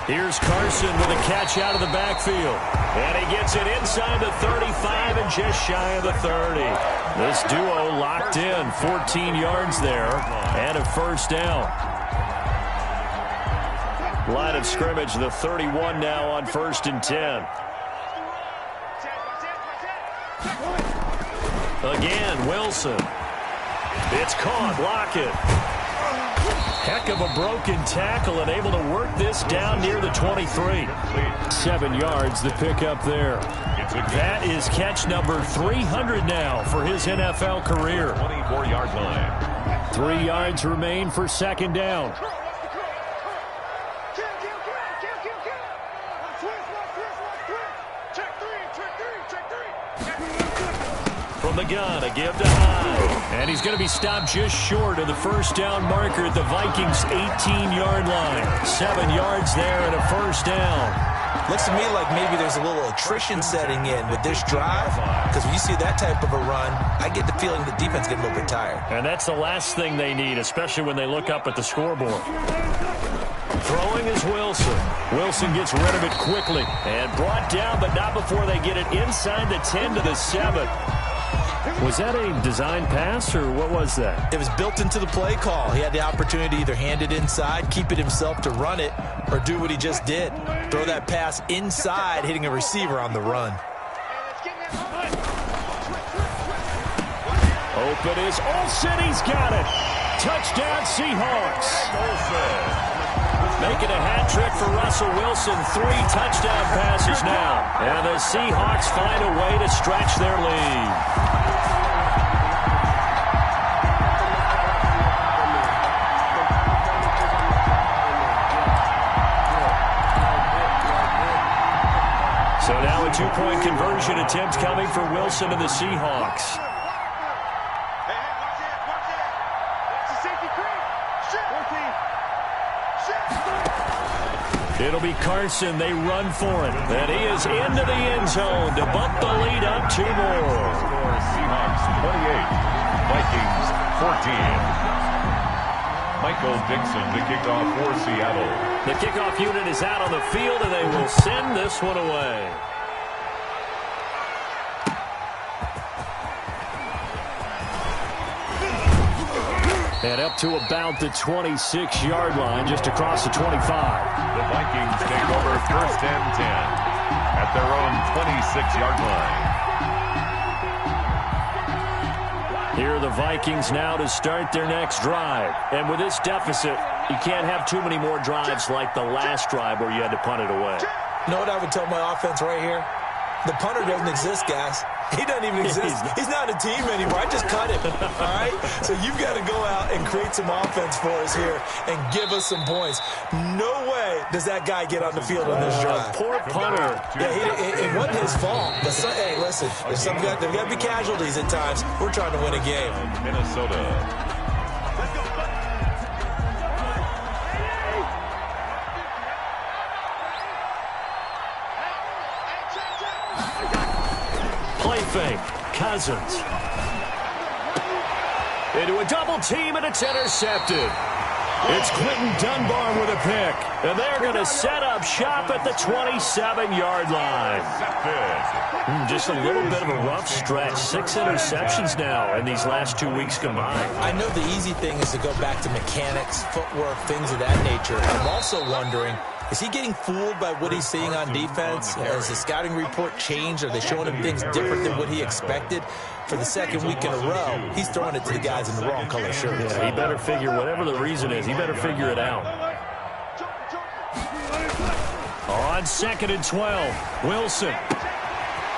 Here's Carson with a catch out of the backfield. And he gets it inside the 35 and just shy of the 30. This duo locked in, 14 yards there, and a 1st down. Line of scrimmage, the 31 now on 1st and 10. Again, Wilson. It's caught, Lockett. Heck of a broken tackle and able to work this down near the 23. 7 yards, the pickup there. That is catch number 300 now for his NFL career. 24-yard line. 3 yards remain for 2nd down. From the gun, a give to Hyde. And he's going to be stopped just short of the first down marker at the Vikings' 18-yard line. 7 yards there and a first down. Looks to me like maybe there's a little attrition setting in with this drive, because when you see that type of a run, I get the feeling the defense getting a little bit tired. And that's the last thing they need, especially when they look up at the scoreboard. Throwing is Wilson. Wilson gets rid of it quickly and brought down, but not before they get it inside the 10 to the 7. Was that a design pass, or what was that? It was built into the play call. He had the opportunity to either hand it inside, keep it himself to run it, or do what he just did. Throw that pass inside, hitting a receiver on the run. Open is Olsen. He's got it. Touchdown, Seahawks. Making a hat trick for Russell Wilson. 3 touchdown passes now. And the Seahawks find a way to stretch their lead. So now a 2-point conversion attempt coming for Wilson and the Seahawks. It'll be Carson. They run for it. And he is into the end zone to bump the lead up 2 more. Seahawks 28, Vikings 14. Michael Dixon, the kickoff for Seattle. The kickoff unit is out on the field, and they will send this one away. And up to about the 26-yard line, just across the 25. The Vikings take over first and 10 at their own 26-yard line. Here are the Vikings now to start their next drive. And with this deficit, you can't have too many more drives like the last drive where you had to punt it away. You know what I would tell my offense right here? The punter doesn't exist, guys. He doesn't even exist. He's not a team anymore. I just cut him, all right? So you've got to go out and create some offense for us here and give us some points. No way does that guy get on the field on this drive. Poor punter. Yeah, it wasn't his fault. But hey, listen, there's got to be casualties at times. We're trying to win a game. Minnesota. Fake. Cousins. Into a double team, and it's intercepted. It's Quentin Dunbar with a pick. And they're going to set up shop at the 27-yard line. Just a little bit of a rough stretch. 6 interceptions now in these last 2 weeks combined. I know the easy thing is to go back to mechanics, footwork, things of that nature. I'm also wondering, is he getting fooled by what he's seeing on defense? Has the scouting report changed? Are they showing him things different than what he expected? For the second week in a row, he's throwing it to the guys in the wrong color shirts. Yeah, he better figure, whatever the reason is, he better figure it out. On 2nd and 12, Wilson.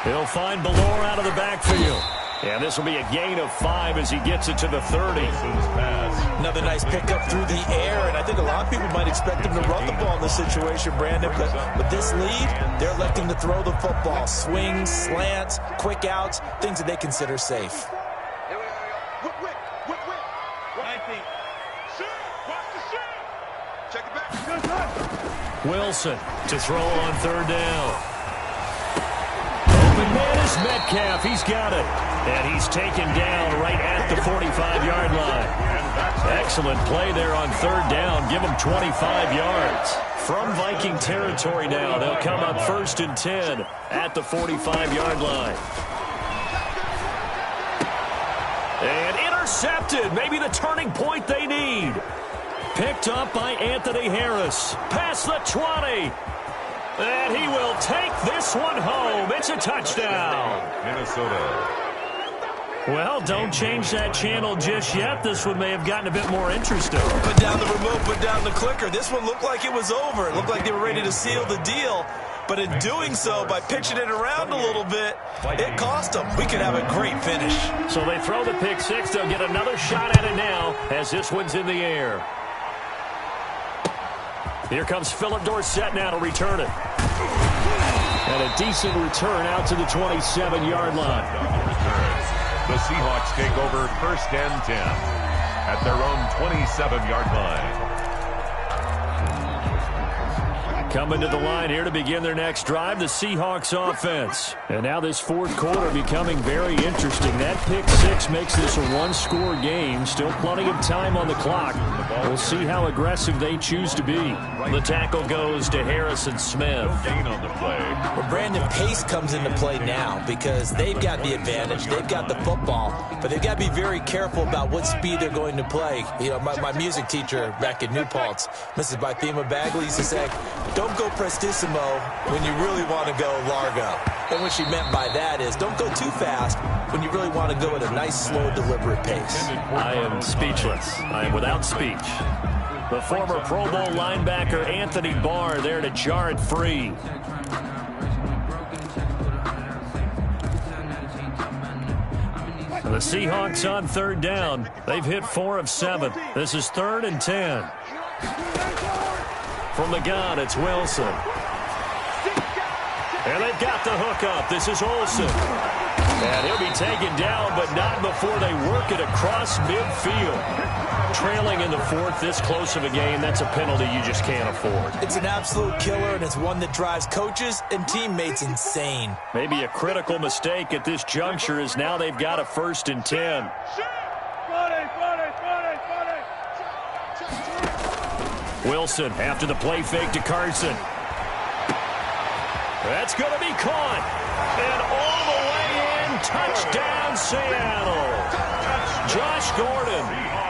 He'll find Ballore out of the backfield. And this will be a gain of 5 as he gets it to the 30. Another nice pickup through the air, and I think a lot of people might expect him to run the ball in this situation, Brandon. But with this lead, they're electing to throw the football. Swings, slants, quick outs, things that they consider safe. Wilson to throw on 3rd down. Open man is Metcalf. He's got it. And he's taken down right at the 45-yard line. Excellent play there on 3rd down. Give him 25 yards. From Viking territory now, they'll come up 1st and 10 at the 45-yard line. And intercepted. Maybe the turning point they need. Picked up by Anthony Harris. Past the 20. And he will take this one home. It's a touchdown. Minnesota. Well, don't change that channel just yet. This one may have gotten a bit more interesting. Put down the remote, put down the clicker. This one looked like it was over. It looked like they were ready to seal the deal. But in doing so, by pitching it around a little bit, it cost them. We could have a great finish. So they throw the pick 6. They'll get another shot at it now as this one's in the air. Here comes Philip Dorsett now to return it. And a decent return out to the 27-yard line. The Seahawks take over 1st and 10 at their own 27-yard line. Coming to the line here to begin their next drive, the Seahawks offense. And now this fourth quarter becoming very interesting. That pick six makes this a one-score game. Still plenty of time on the clock. We'll see how aggressive they choose to be. The tackle goes to Harrison Smith. Gain on the play. Well, Brandon, pace comes into play now because they've got the advantage. They've got the football, but they've got to be very careful about what speed they're going to play. You know, my music teacher back at New Paltz, Mrs. Bythema Bagley, used to say, don't go prestissimo when you really want to go largo. And what she meant by that is don't go too fast when you really want to go at a nice, slow, deliberate pace. I am speechless. I am without speech. The former Pro Bowl linebacker Anthony Barr there to jar it free. The Seahawks on 3rd down. They've hit 4 of 7. This is 3rd and 10. From the gun, it's Wilson. And they've got the hook up. This is Olsen. And he'll be taken down, but not before they work it across midfield. Trailing in the 4th, this close of a game, that's a penalty you just can't afford. It's an absolute killer, and it's one that drives coaches and teammates insane. Maybe a critical mistake at this juncture is now they've got a 1st and 10. Wilson after the play fake to Carson. That's going to be caught. And all the way in, touchdown Seattle. Josh Gordon,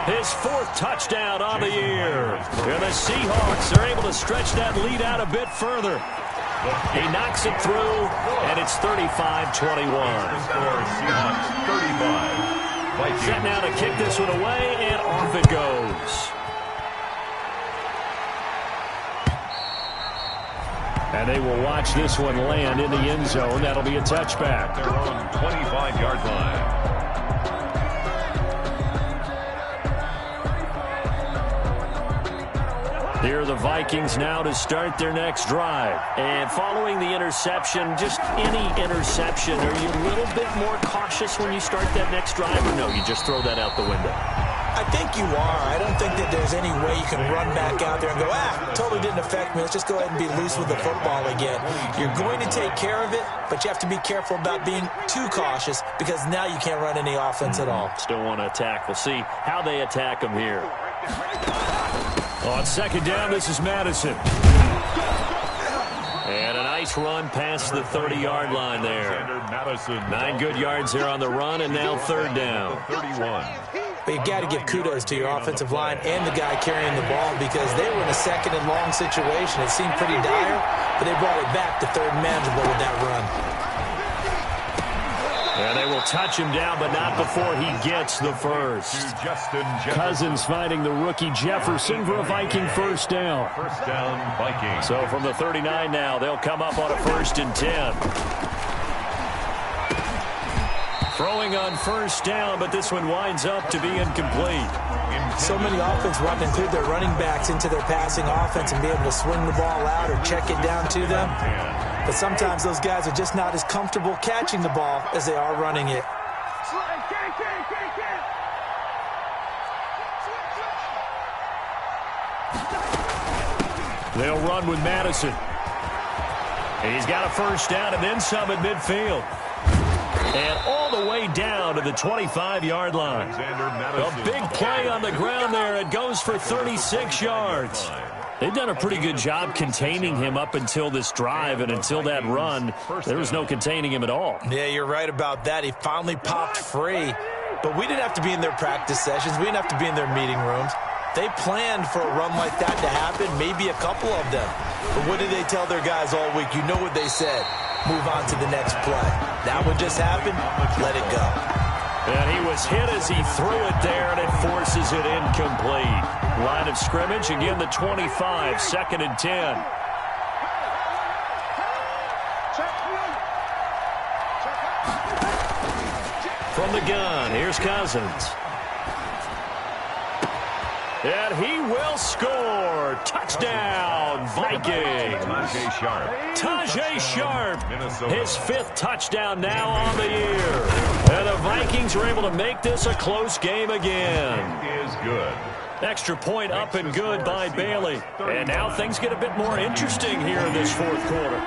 his 4th touchdown on the year. And the Seahawks are able to stretch that lead out a bit further. He knocks it through, and it's 35-21. Seahawks 35. Set now to kick this one away, and off it goes. And they will watch this one land in the end zone. That'll be a touchback. Their own 25-yard line. Here are the Vikings now to start their next drive. And following the interception, just any interception, are you a little bit more cautious when you start that next drive? Or no, you just throw that out the window? I think you are. I don't think that there's any way you can run back out there and go, totally didn't affect me. Let's just go ahead and be loose with the football again. You're going to take care of it, but you have to be careful about being too cautious because now you can't run any offense at all. Still want to attack. We'll see how they attack them here. On 2nd down, this is Madison. And a nice run past the 30-yard line there. 9 good yards there on the run, and now 3rd down. 31. But you've got to give kudos to your offensive line and the guy carrying the ball because they were in a 2nd and long situation. It seemed pretty dire, but they brought it back to 3rd and manageable with that run. And they will touch him down, but not before he gets the 1st. Cousins finding the rookie Jefferson for a Viking 1st down. 1st down, Vikings. So from the 39 now, they'll come up on a 1st and 10. Throwing on 1st down, but this one winds up to be incomplete. So many offenses want to include their running backs into their passing offense and be able to swing the ball out or check it down to them. But sometimes those guys are just not as comfortable catching the ball as they are running it. They'll run with Madison. He's got a 1st down and then some at midfield. And all the way down to the 25-yard line. A big play on the ground there. It goes for 36 yards. They've done a pretty good job containing him up until this drive, and until that run, there was no containing him at all. Yeah, you're right about that. He finally popped free. But we didn't have to be in their practice sessions. We didn't have to be in their meeting rooms. They planned for a run like that to happen, maybe a couple of them. But what did they tell their guys all week? You know what they said. Move on to the next play. That one just happened. Let it go. And he was hit as he threw it there, and it forces it incomplete. Line of scrimmage, again the 25, 2nd and 10. From the gun, here's Cousins. And he will score. Touchdown, Vikings. Tajay Sharp, his 5th touchdown now on the year. And the Vikings Vikings are able to make this a close game again. Is good. Extra point up and good by Bailey. And now things get a bit more interesting here in this fourth quarter.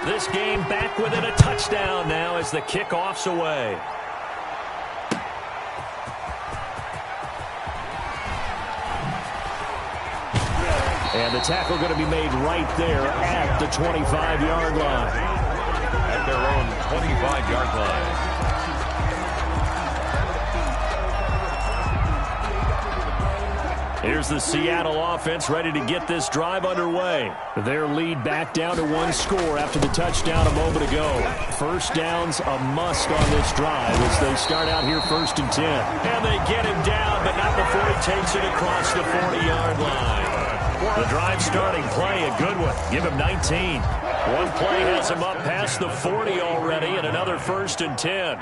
This game back within a touchdown now as the kickoff's away. And the tackle going to be made right there at the 25-yard line. At their own 25-yard line. Here's the Seattle offense ready to get this drive underway. Their lead back down to one score after the touchdown a moment ago. First down's a must on this drive as they start out here 1st and 10. And they get him down, but not before he takes it across the 40-yard line. The drive starting play, a good one. Give him 19. One play has him up past the 40 already, and another 1st and 10.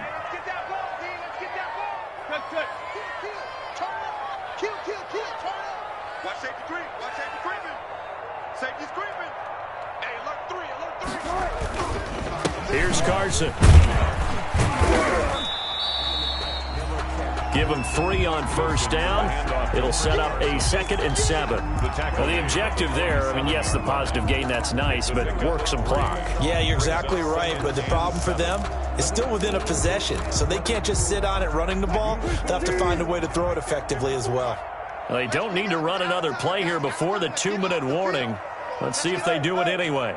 Watch safety creep. Watch safety creeping. Safety's creeping. Hey, alert 3. Here's Carson. Give him 3 on first down. It'll set up a 2nd and 7. Well, the objective there, I mean, yes, the positive gain, that's nice, but work some clock. Yeah, you're exactly right, but the problem for them is still within a possession, so they can't just sit on it running the ball. They'll have to find a way to throw it effectively as well. They don't need to run another play here before the 2-minute warning. Let's see if they do it anyway.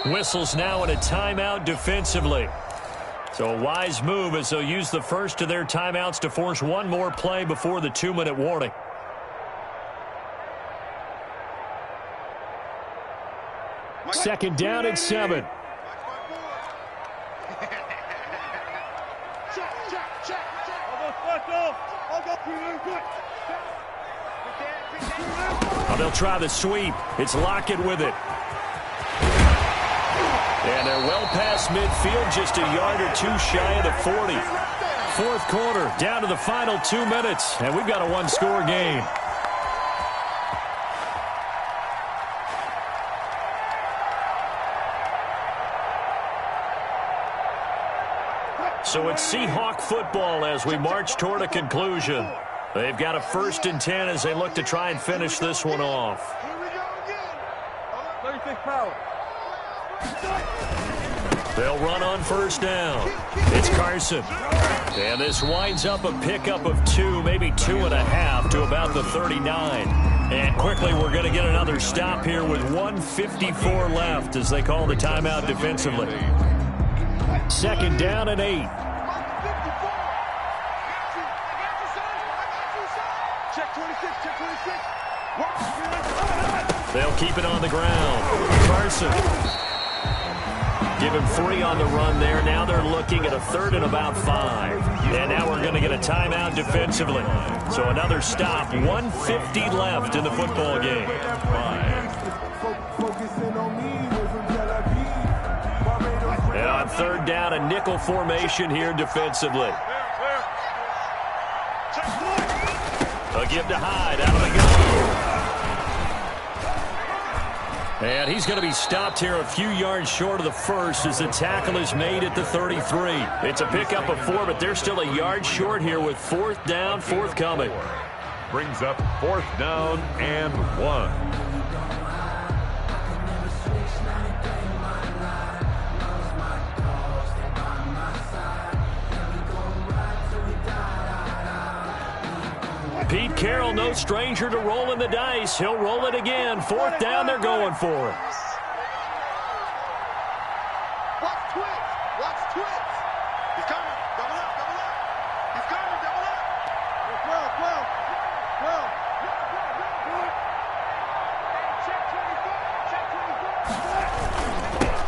Whistles now in a timeout defensively. So a wise move as they'll use the first of their timeouts to force one more play before the 2-minute warning. Second down and 7. Oh, they'll try the sweep. It's Lockett with it. And they're well past midfield, just a yard or two shy of the 40. Fourth quarter, down to the final 2 minutes, and we've got a one-score game. So it's Seahawk football as we march toward a conclusion. They've got a 1st and 10 as they look to try and finish this one off. Here we go again. 36 power. They'll run on first down. It's Carson. And this winds up a pickup of 2, maybe 2.5 to about the 39. And quickly we're going to get another stop here with 1:54 left as they call the timeout defensively. Second down and 8. Check 26, check 26. They'll keep it on the ground. Carson. Give him 3 on the run there. Now they're looking at a 3rd and about 5. And now we're going to get a timeout defensively. So another stop. 1:50 left in the football game. And on 3rd down, a nickel formation here defensively. A give to Hyde out of the gun. And he's going to be stopped here a few yards short of the first as the tackle is made at the 33. It's a pickup of 4, but they're still a yard short here with 4th down forthcoming. Brings up 4th down and 1. Pete Carroll, no stranger to rolling the dice. He'll roll it again. 4th down, they're going for it. Watch twitch. Watch twitch. He's coming. Double up, double up. He's coming, double up.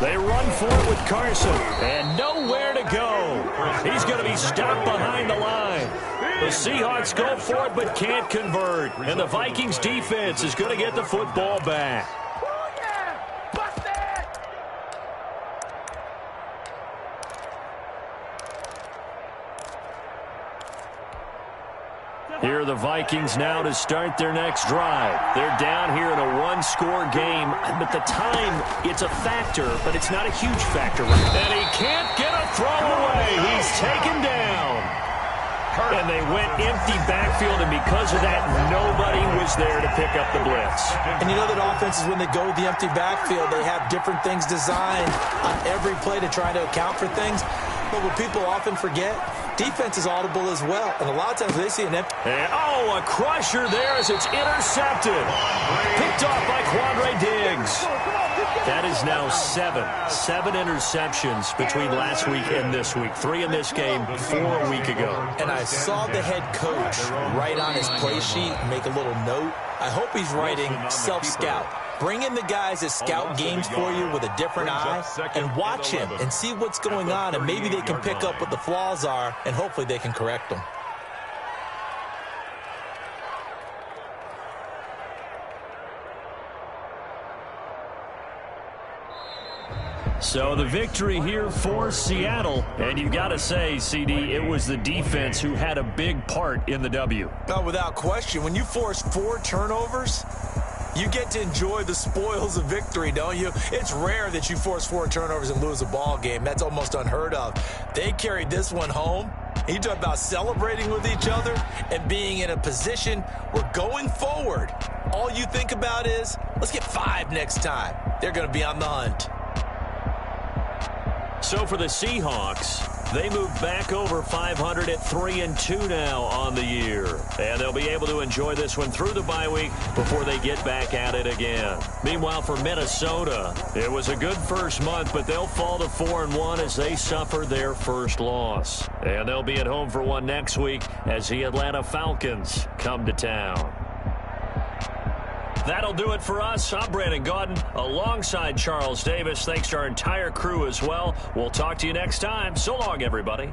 12. They run for it with Carson, and nowhere to go. He's going to be stopped behind the line. The Seahawks go for it but can't convert, and the Vikings defense is going to get the football back. Here are the Vikings now to start their next drive. They're down here in a one-score game, but the time, it's a factor, but it's not a huge factor. And he can't get a throw away. He's taken down. And they went empty backfield, and because of that, nobody was there to pick up the blitz. And you know that offenses, when they go with the empty backfield, they have different things designed on every play to try to account for things. But what people often forget, defense is audible as well. And a lot of times they see an empty. And, a crusher there as it's intercepted. Picked off by Quandre Diggs. That is now seven interceptions between last week and this week. 3 in this game, 4 a week ago. And I saw the head coach write on his play sheet, make a little note. I hope he's writing self-scout. Bring in the guys that scout games for you with a different eye and watch him and see what's going on, and maybe they can pick up what the flaws are, and hopefully they can correct them. So the victory here for Seattle, and you've got to say, CD, it was the defense who had a big part in the W. No, without question. When you force 4 turnovers, you get to enjoy the spoils of victory, don't you? It's rare that you force 4 turnovers and lose a ball game. That's almost unheard of. They carried this one home. You talk about celebrating with each other and being in a position where going forward, all you think about is, let's get 5 next time. They're going to be on the hunt. So for the Seahawks, they move back over 500 at 3-2 now on the year. And they'll be able to enjoy this one through the bye week before they get back at it again. Meanwhile, for Minnesota, it was a good first month, but they'll fall to 4-1 as they suffer their first loss. And they'll be at home for one next week as the Atlanta Falcons come to town. That'll do it for us. I'm Brandon Gaudin alongside Charles Davis. Thanks to our entire crew as well. We'll talk to you next time. So long, everybody.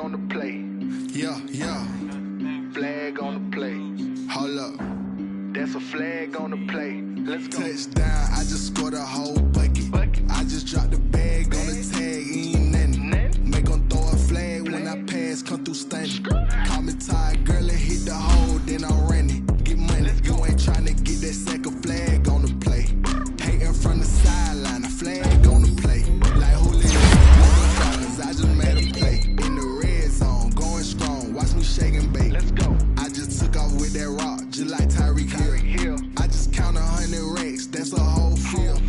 on the play. Yeah, yeah. Flag on the play. Hold up. That's a flag on the play. Let's go. Touchdown, I just scored a whole bucket. I just dropped the bag on the tag, ain't nothing. Make 'em throw a flag when I pass, come through stunning. Call me tired, girl, and hit the hole, then I'm running. Get money, you ain't tryna get that second flag on the play. Hating from the sideline, a flag on the play. Like Julio, I just made a play. In the red zone, going strong, watch me shake and bake. Let's go. I just took off with that rock, just like Tyreek Hill. I just count 100 racks, that's a whole field.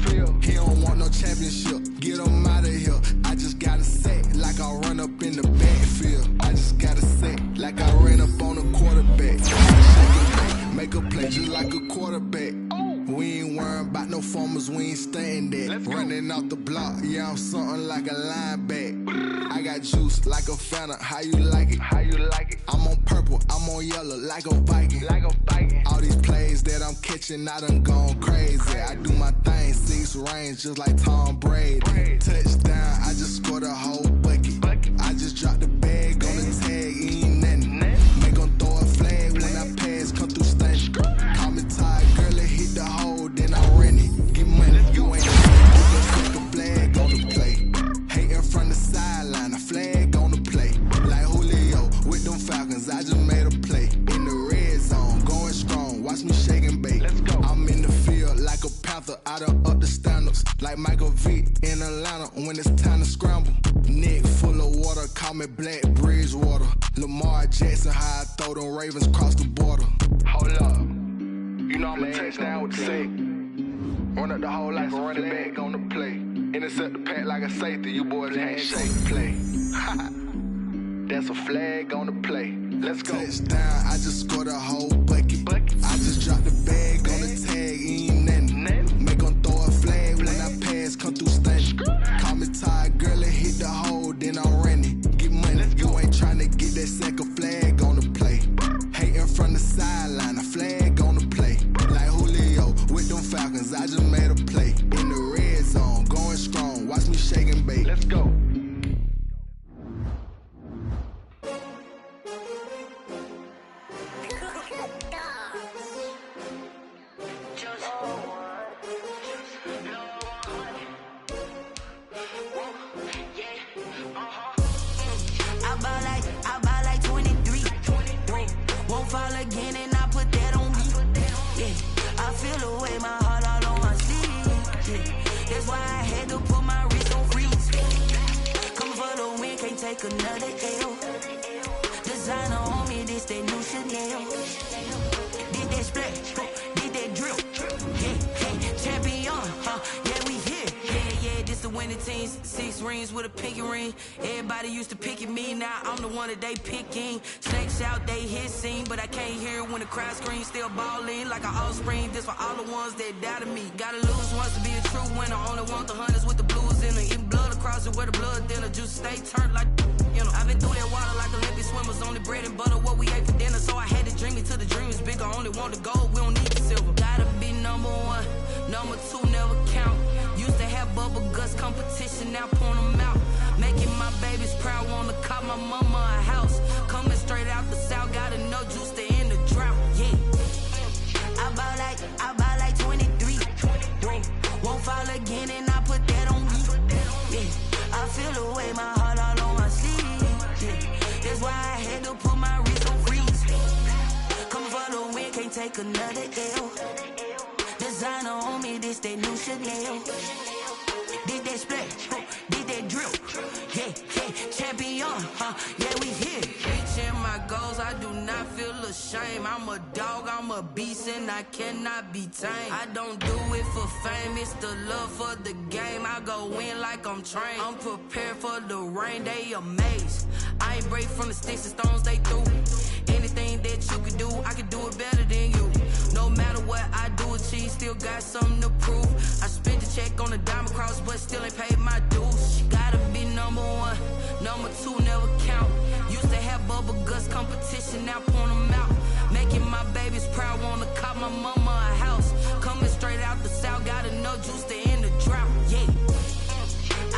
He don't want no championship, get him out of here. I just gotta say, like I run up in the backfield. I just gotta say, like I ran up on a quarterback. Shake and bake, make a play just like a quarterback. We ain't worrying about no formers, we ain't staying there. Running off the block, yeah, I'm something like a linebacker. I got juice like a Fanta, how you like it? How you like it? I'm on purple, I'm on yellow, like a Viking. Like a Viking. All these plays that I'm catching, I done gone crazy. I do my thing, 6 range, just like Tom Brady. Touchdown, I just scored a whole bucket. I just dropped the bag on the tag, ain't nothing. Make 'em throw a flag when I pass, come through stunning. Call me tired, girl, and hit the hole, then I run it. Get money, you ain't get that second flag on the play. Hating from the sideline, a flag on the play. Like Julio with them Falcons, I just made a play. In the red zone, going strong, watch me shake and bake. Let's go. I'm in the field like a panther, I done up the standards. Like Michael Vick in Atlanta when it's time to scramble. Neck full of water, call me Black Bridgewater. Lamar Jackson, how I throw them Ravens cross the border. Hold up. You know I'm a touchdown with the safe. Run up the whole like a running back on the play. Intercept the pack like a safety, you boys handshake play. That's a flag on the play. Let's go. Touchdown, I just scored a whole bucket. I just dropped the bag on the tag, ain't nothing. Make 'em throw a flag when I pass, come through stunning. Call me tired, girl, and hit the hole, then I'm running. Get money, you ain't tryna get that second flag on the play. Hating from the sideline, a flag on the play. Like Julio with them Falcons, I just made a play. In the red zone, going strong, watch me shake and bake. Let's go. Fall again and I put that on me. Yeah, I feel the way, my heart all on my sleeve. Yeah, that's why I had to put my wrist on freeze. Coming for the win, can't take another L. Designer on me, this that new Chanel. Did that splash, did that drill. Yeah, champion, yeah, we here. Yeah, this the winning teams. 6 rings with a pinky ring. Everybody used to pick at me, now I'm the one that they picking. Snakes out, they hit scene, but I can't hear it when the crowd screams. Still ballin' like an offspring. This for all the ones that doubted me. Gotta lose once to be a true winner. Only want the hunters with the blues in it. Eating blood across it where the blood dinner. Juice stay turned like, you know. I've been through that water like Olympic swimmers. Only bread and butter, what we ate for dinner. So I had to dream it till the dream is bigger. Only want the gold, we don't need the silver. Gotta be number 1, number 2 never count. Used to have bubble guts competition, now point them out. Making my babies proud, wanna call my mama a house. Coming straight out the south, gotta know juice to end the drought. Yeah, I bought like 23. Won't fall again and I put that on me. Yeah, I feel the way, my heart all on my sleeve. Yeah, that's why I had to put my wrist on freeze. Coming for the win, can't take another L. Designer on me, this that new Chanel. Did that splash, did that drill. Yeah, champion, yeah, we here. Reaching my goals, I do not feel ashamed. I'm a dog, I'm a beast, and I cannot be tamed. I don't do it for fame, it's the love for the game. I go in like I'm trained. I'm prepared for the rain, they amazed. I ain't break from the sticks and stones they threw. Anything that you can do, I can do it better than you. No matter what I do, achieve, still got something to prove. I spent the check on the diamond cross, but still ain't paid my dues. Gotta be number 1, number 2 never count. Used to have bubble guts competition, now point them out. Making my babies proud, wanna call my mama a house. Coming straight out the south, gotta know juice to end the drought. Yeah,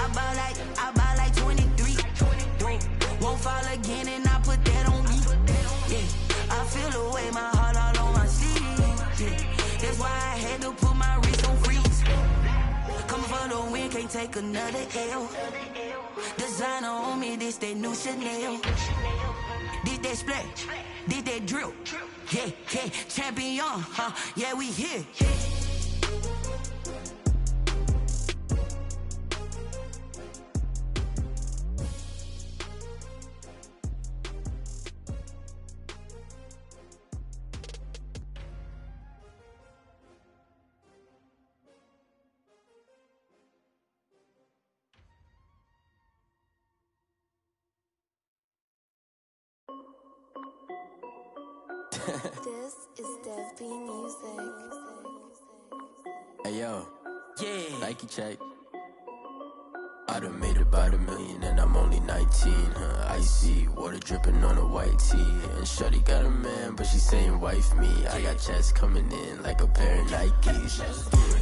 I bought like 23. Won't fall again. can't take another L. Designer on me, this that new Chanel. This that splash, this that drip. Yeah, yeah, champion, yeah, we here. This is Dev B Music. Hey yo, Yeah. Nike check. I done made about $1 million and I'm only 19. Icy water dripping on a white tee. And shorty got a man, but she saying wife me. I got checks coming in like a pair of Nikes.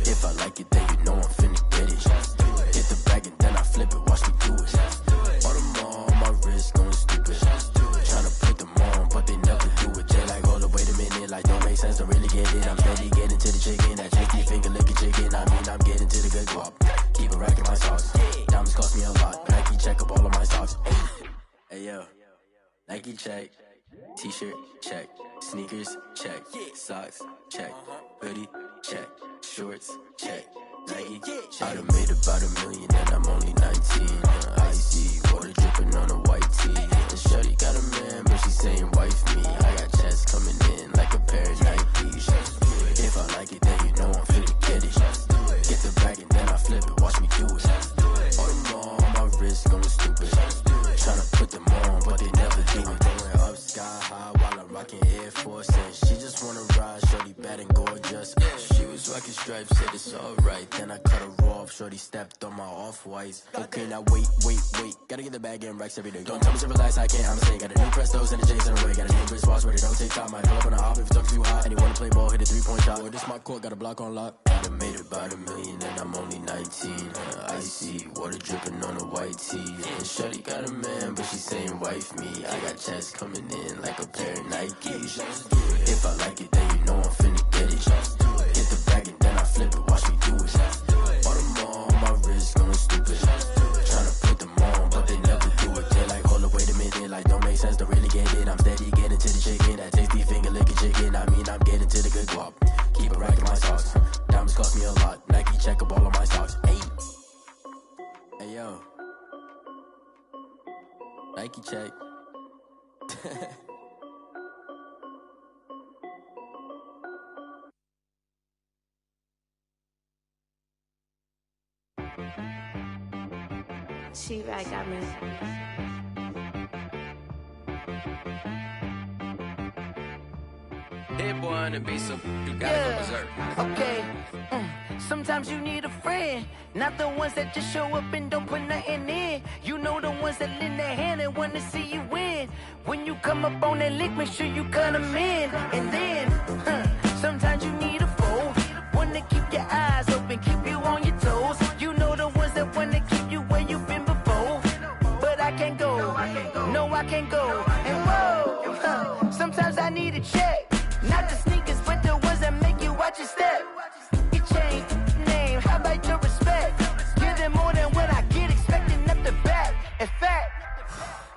If I like it, then you know I'm finna get it. Hit the bag and then I flip it, watch me do it. All them on my wrist going stupid. Tryna put them on, but they never do it. They like, hold up, wait a minute, like don't make sense, don't really get it. I'm steady getting to the chicken, that tricky finger licking chicken. I mean, I'm getting to the good guap. Keep a rack in my socks. Diamonds cost me a lot. Nike check up all of my socks. Hey yo, Nike check. T-shirt check. Sneakers check. Socks check. Hoodie check. Shorts check. Nike. I done made about $1 million and I'm only 19. Icy water dripping on a white tee. And shorty got a man, but she saying wife me. I got checks coming in like a pair of Nikes. If I like it, then you know I'm finna get it. Get the bag and then I flip it, watch me do it. All them on my wrist going stupid. Tryna put them on, but they never do it. Going up sky high while I'm rocking Air Force. And she just wanna ride, shorty bad and gorgeous. She was rocking stripes, said it's alright. Then I cut her off, shorty stepped on my off-whites. Okay, now wait. Gotta get the bag and racks every day. Don't tell me to relax, I can't, I'm saying. Got a new Prestos and a J's in the way. Got a new Chris Foss, but it don't take time. Might pull up on a hop if it's up too hot. And you wanna play ball, hit a 3-point shot. Or this my court, got a block on lock. I done made about $1 million and I'm only 19. Icy water dripping on a white tee. And shorty got a man, but she saying wife me. I got checks coming in like a pair of Nikes. If I like it, then you know I'm finna get it. Hit the bag and then I flip it, watch me do it. All them on my wrist going stupid. Tryna put them on, but they never do it. They like, hold up, wait a minute, like don't make sense, don't really get it. I'm steady getting to the chicken, that tasty finger licking chicken. I mean, I'm getting to the good guap. Keep a rack in my socks. Diamonds cost me a lot. Nike check up all of my socks. Hey yo, Nike check. She right got me. Dead boy on the beat, so you gotta go berserk. Okay. Sometimes you need a friend, not the ones that just show up and don't put nothing in. You know the ones that lend their hand and want to see you win. When you come up on that lick, make sure you cut them in. And then, sometimes you need a foe, one to keep your eyes open, keep you on your toes. You know the ones that want to keep you where you've been before. But I can't go, no I can't go. And whoa, sometimes I need a check. Not the sneakers, but the ones that make you watch your step. Your chain, name, how about your respect? Give them more than what I get, expecting up the back. In fact,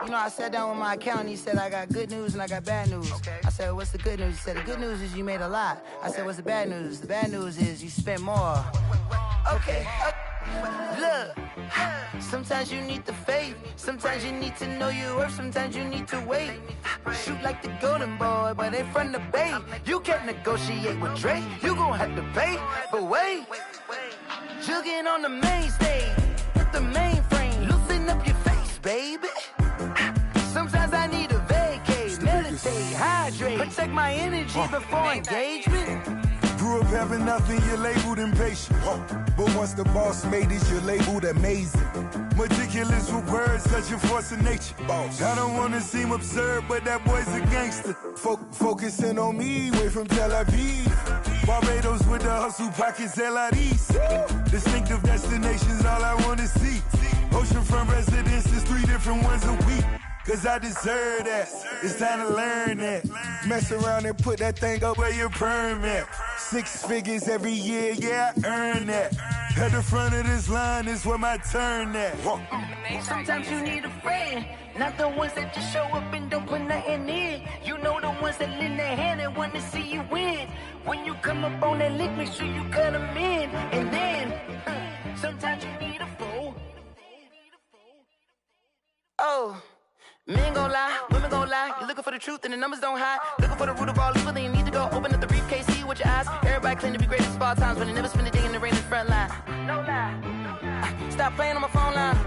you know, I sat down with my accountant, he said, I got good news and I got bad news. I said, what's the good news? He said, the good news is you made a lot. I said, what's the bad news? The bad news is you spent more. Okay. Look, sometimes you need the faith, sometimes you need to know your worth, sometimes you need to wait. Shoot like the golden boy, but they from the bay. You can't negotiate with Drake, you gon' have to pay. But wait, jugging on the main stage, with the mainframe, loosen up your face, baby. Sometimes I need a vacate, meditate, hydrate, protect my energy before engagement. Grew up having nothing, you're labeled impatient. But once the boss made it, you're labeled amazing. Meticulous with words, such a force of nature. I don't wanna seem absurd, but that boy's a gangster. Focusing on me, way from Tel Aviv. Barbados with the hustle pockets, LIDs. Distinctive destinations, all I wanna see. Oceanfront residences, 3 different ones a week. Cause I deserve that, it's time to learn that. Mess around and put that thing up where your perm at. 6 figures every year, yeah, I earn that. At the front of this line is where my turn at. Sometimes you need a friend, not the ones that just show up and don't put nothing in. You know the ones that lend their hand and want to see you win. When you come up on that lick, make sure you cut them in. And then, sometimes you need a fool. Oh, men gon' lie, women gon' lie. You're looking for the truth and the numbers don't hide. Looking for the root of all evil, then you need to go open up the briefcase, see with your eyes. Everybody claim to be greatest of all times, but they never spend a day in the rain in the front line. No lie. Stop playing on my phone line.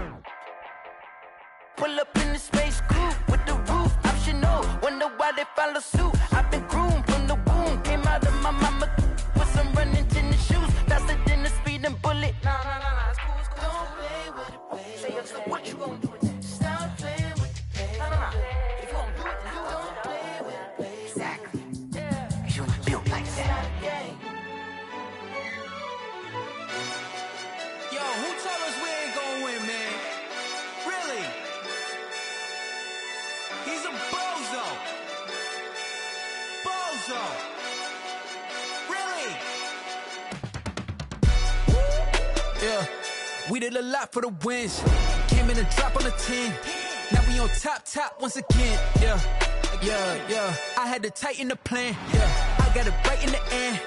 Pull up in the space coupe with the roof optional. Wonder why they follow suit. I've been groomed from the womb. Came out of my mama with some running tennis shoes. Faster than the speeding bullet. Nah, it's cool, it's cool. Don't play with it, baby. Say so what you gon' do with it? Stop playing with it, baby. Nah. If you gon' do it, then you don't play with it, baby. Exactly. Yeah. Cause you ain't built like that. Yo, who told us we ain't gonna win, man? Really? He's a bozo. Bozo. Really? Yeah. We did a lot for the wins. Came in a drop on the 10. Now we on top once again. Yeah. I had to tighten the plan. Yeah. I got it right in the end.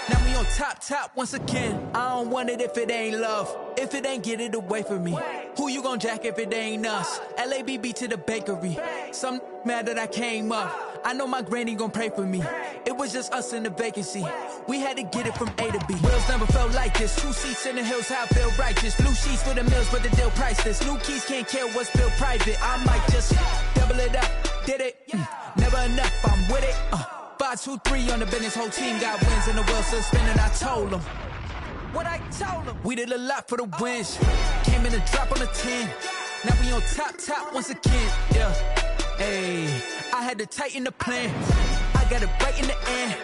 Now we on top once again. I don't want it if it ain't love. If it ain't, get it away from me. Who you gon' jack if it ain't us? LABB to the bakery. Some mad that I came up. I know my granny gon' pray for me. It was just us in the vacancy. We had to get it from A to B. Wheels never felt like this. 2 seats in the hills, how I feel righteous. Blue sheets for the mills, but the deal priceless. New keys can't care what's built private. I might just double it up. Did it? Never enough, I'm with it. 5, 2, 3 on the business. Whole team got wins and the wheels still spinning. I told them what I told them. We did a lot for the wins. Came in a drop on the 10. Now we on top once again. Yeah. Hey, I had to tighten the plan. I got it right in the end.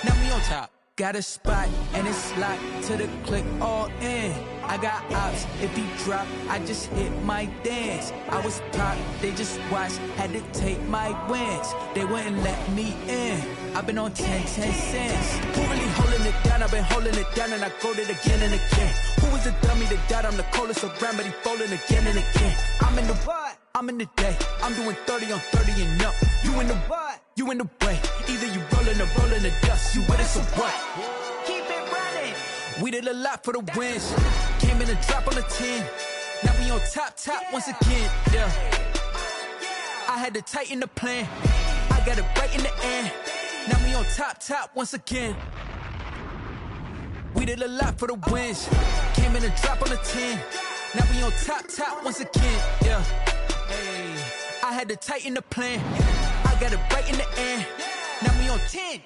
Now we on top. Got a spot and it's locked to the click all in. I got ops, if he drop, I just hit my dance. I was popped, they just watched, had to take my wins. They wouldn't let me in. I've been on 10 cents. Who really holding it down? I've been holding it down and I go it again and again. Who was the dummy that died? I'm the coldest around, but he folding again and again. I'm in the what? I'm in the day. I'm doing 30 on 30 and up. You in the what? You in the way. Either you rolling or rolling the dust. You with us or what? Keep it running. We did a lot for the wins. Came in a drop on the 10. Now we on top once again. Yeah. I had to tighten the plan. I got it right in the end. Now we on top once again. We did a lot for the wins. Came in a drop on the 10. Now we on top once again. Yeah. Hey, I had to tighten the plan. I got it right in the end. Now we on 10.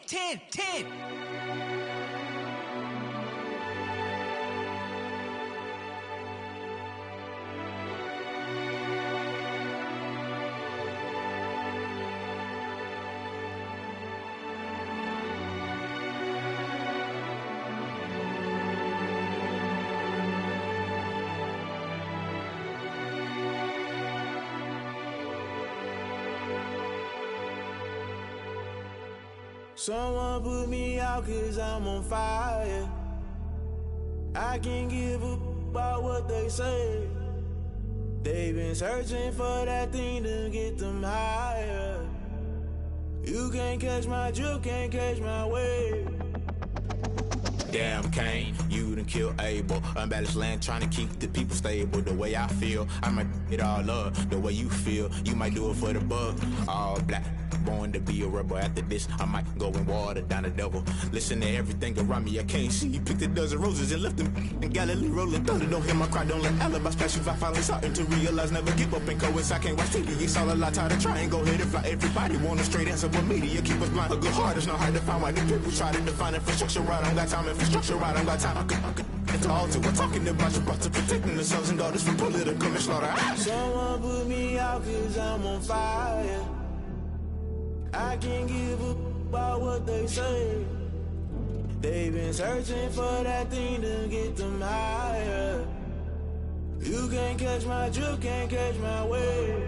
Someone put me out 'cause I'm on fire. I can't give up about what they say. They've been searching for that thing to get them higher. You can't catch my drift, can't catch my wave. Damn Kane, you done killed Abel. Unbalanced land trying to keep the people stable. The way I feel, I might it all up. The way you feel, you might do it for the bug. All black, born to be a rebel. After this, I might go and water down the devil. Listen to everything around me, I can't see. Picked a dozen roses and left them in Galilee rolling thunder. Don't hear my cry, don't let alibis pass you. I finally starting to realize, never give up and coincide. Can't watch TV, it's all a lot. Tired of trying, go ahead and fly. Everybody want a straight answer, but media keep us blind. A good heart is not hard to find. Why the people try to define infrastructure right? I don't got time, infrastructure right, I don't got time. I could it's all to. We're talking about you, brought to protecting the sons and daughters from political and slaughter. Someone put me out 'cause I'm on fire. I can't give up about what they say. They've been searching for that thing to get them higher. You can't catch my drift, can't catch my wave.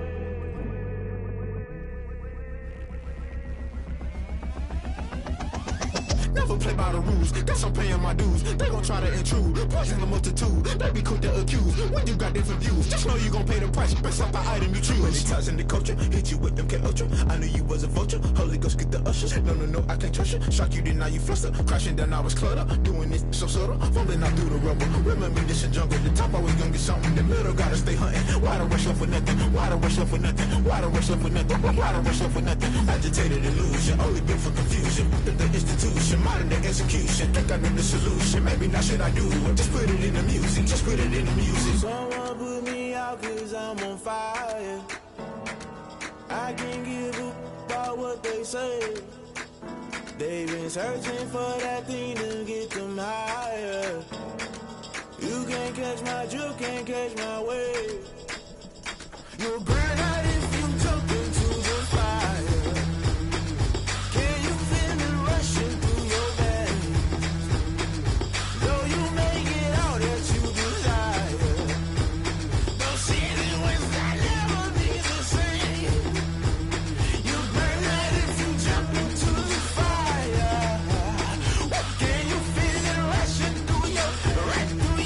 Never never play by the rules. Guess I'm paying my dues. They gon' try to intrude, poison the multitude. They be quick to accuse when you got different views. Just know you gon' pay the price based off the item you choose. Many times in the culture, hit you with them K Ultra. I knew you was a vulture. Holy Ghost get the ushers. No, I can't trust you. Shock you, then now you fluster. Crashing down, I was cluttered. Doing this so subtle, falling out through the rubble. Remember this in jungle. The top always gonna get something. The middle gotta stay hunting. Why the rush up for nothing? Why the rush up for nothing? Why the rush up for nothing? Why the rush up for nothing? Agitated illusion, only built for confusion. The institution, modern day execution. Think I know the solution. Maybe not should I do it? Just put it in the music. Just put it in the music. Someone put me out 'cause I'm on fire. I can't give a about what they say. They've been searching for that thing to get them higher. You can't catch my drift, can't catch my wave. You'll burn out if you jump into the fire. Can you feel it rushing through your veins? Though you make it all that you desire. No city was that never be the same. You burn out if you jump into the fire. Can you feel it rushing through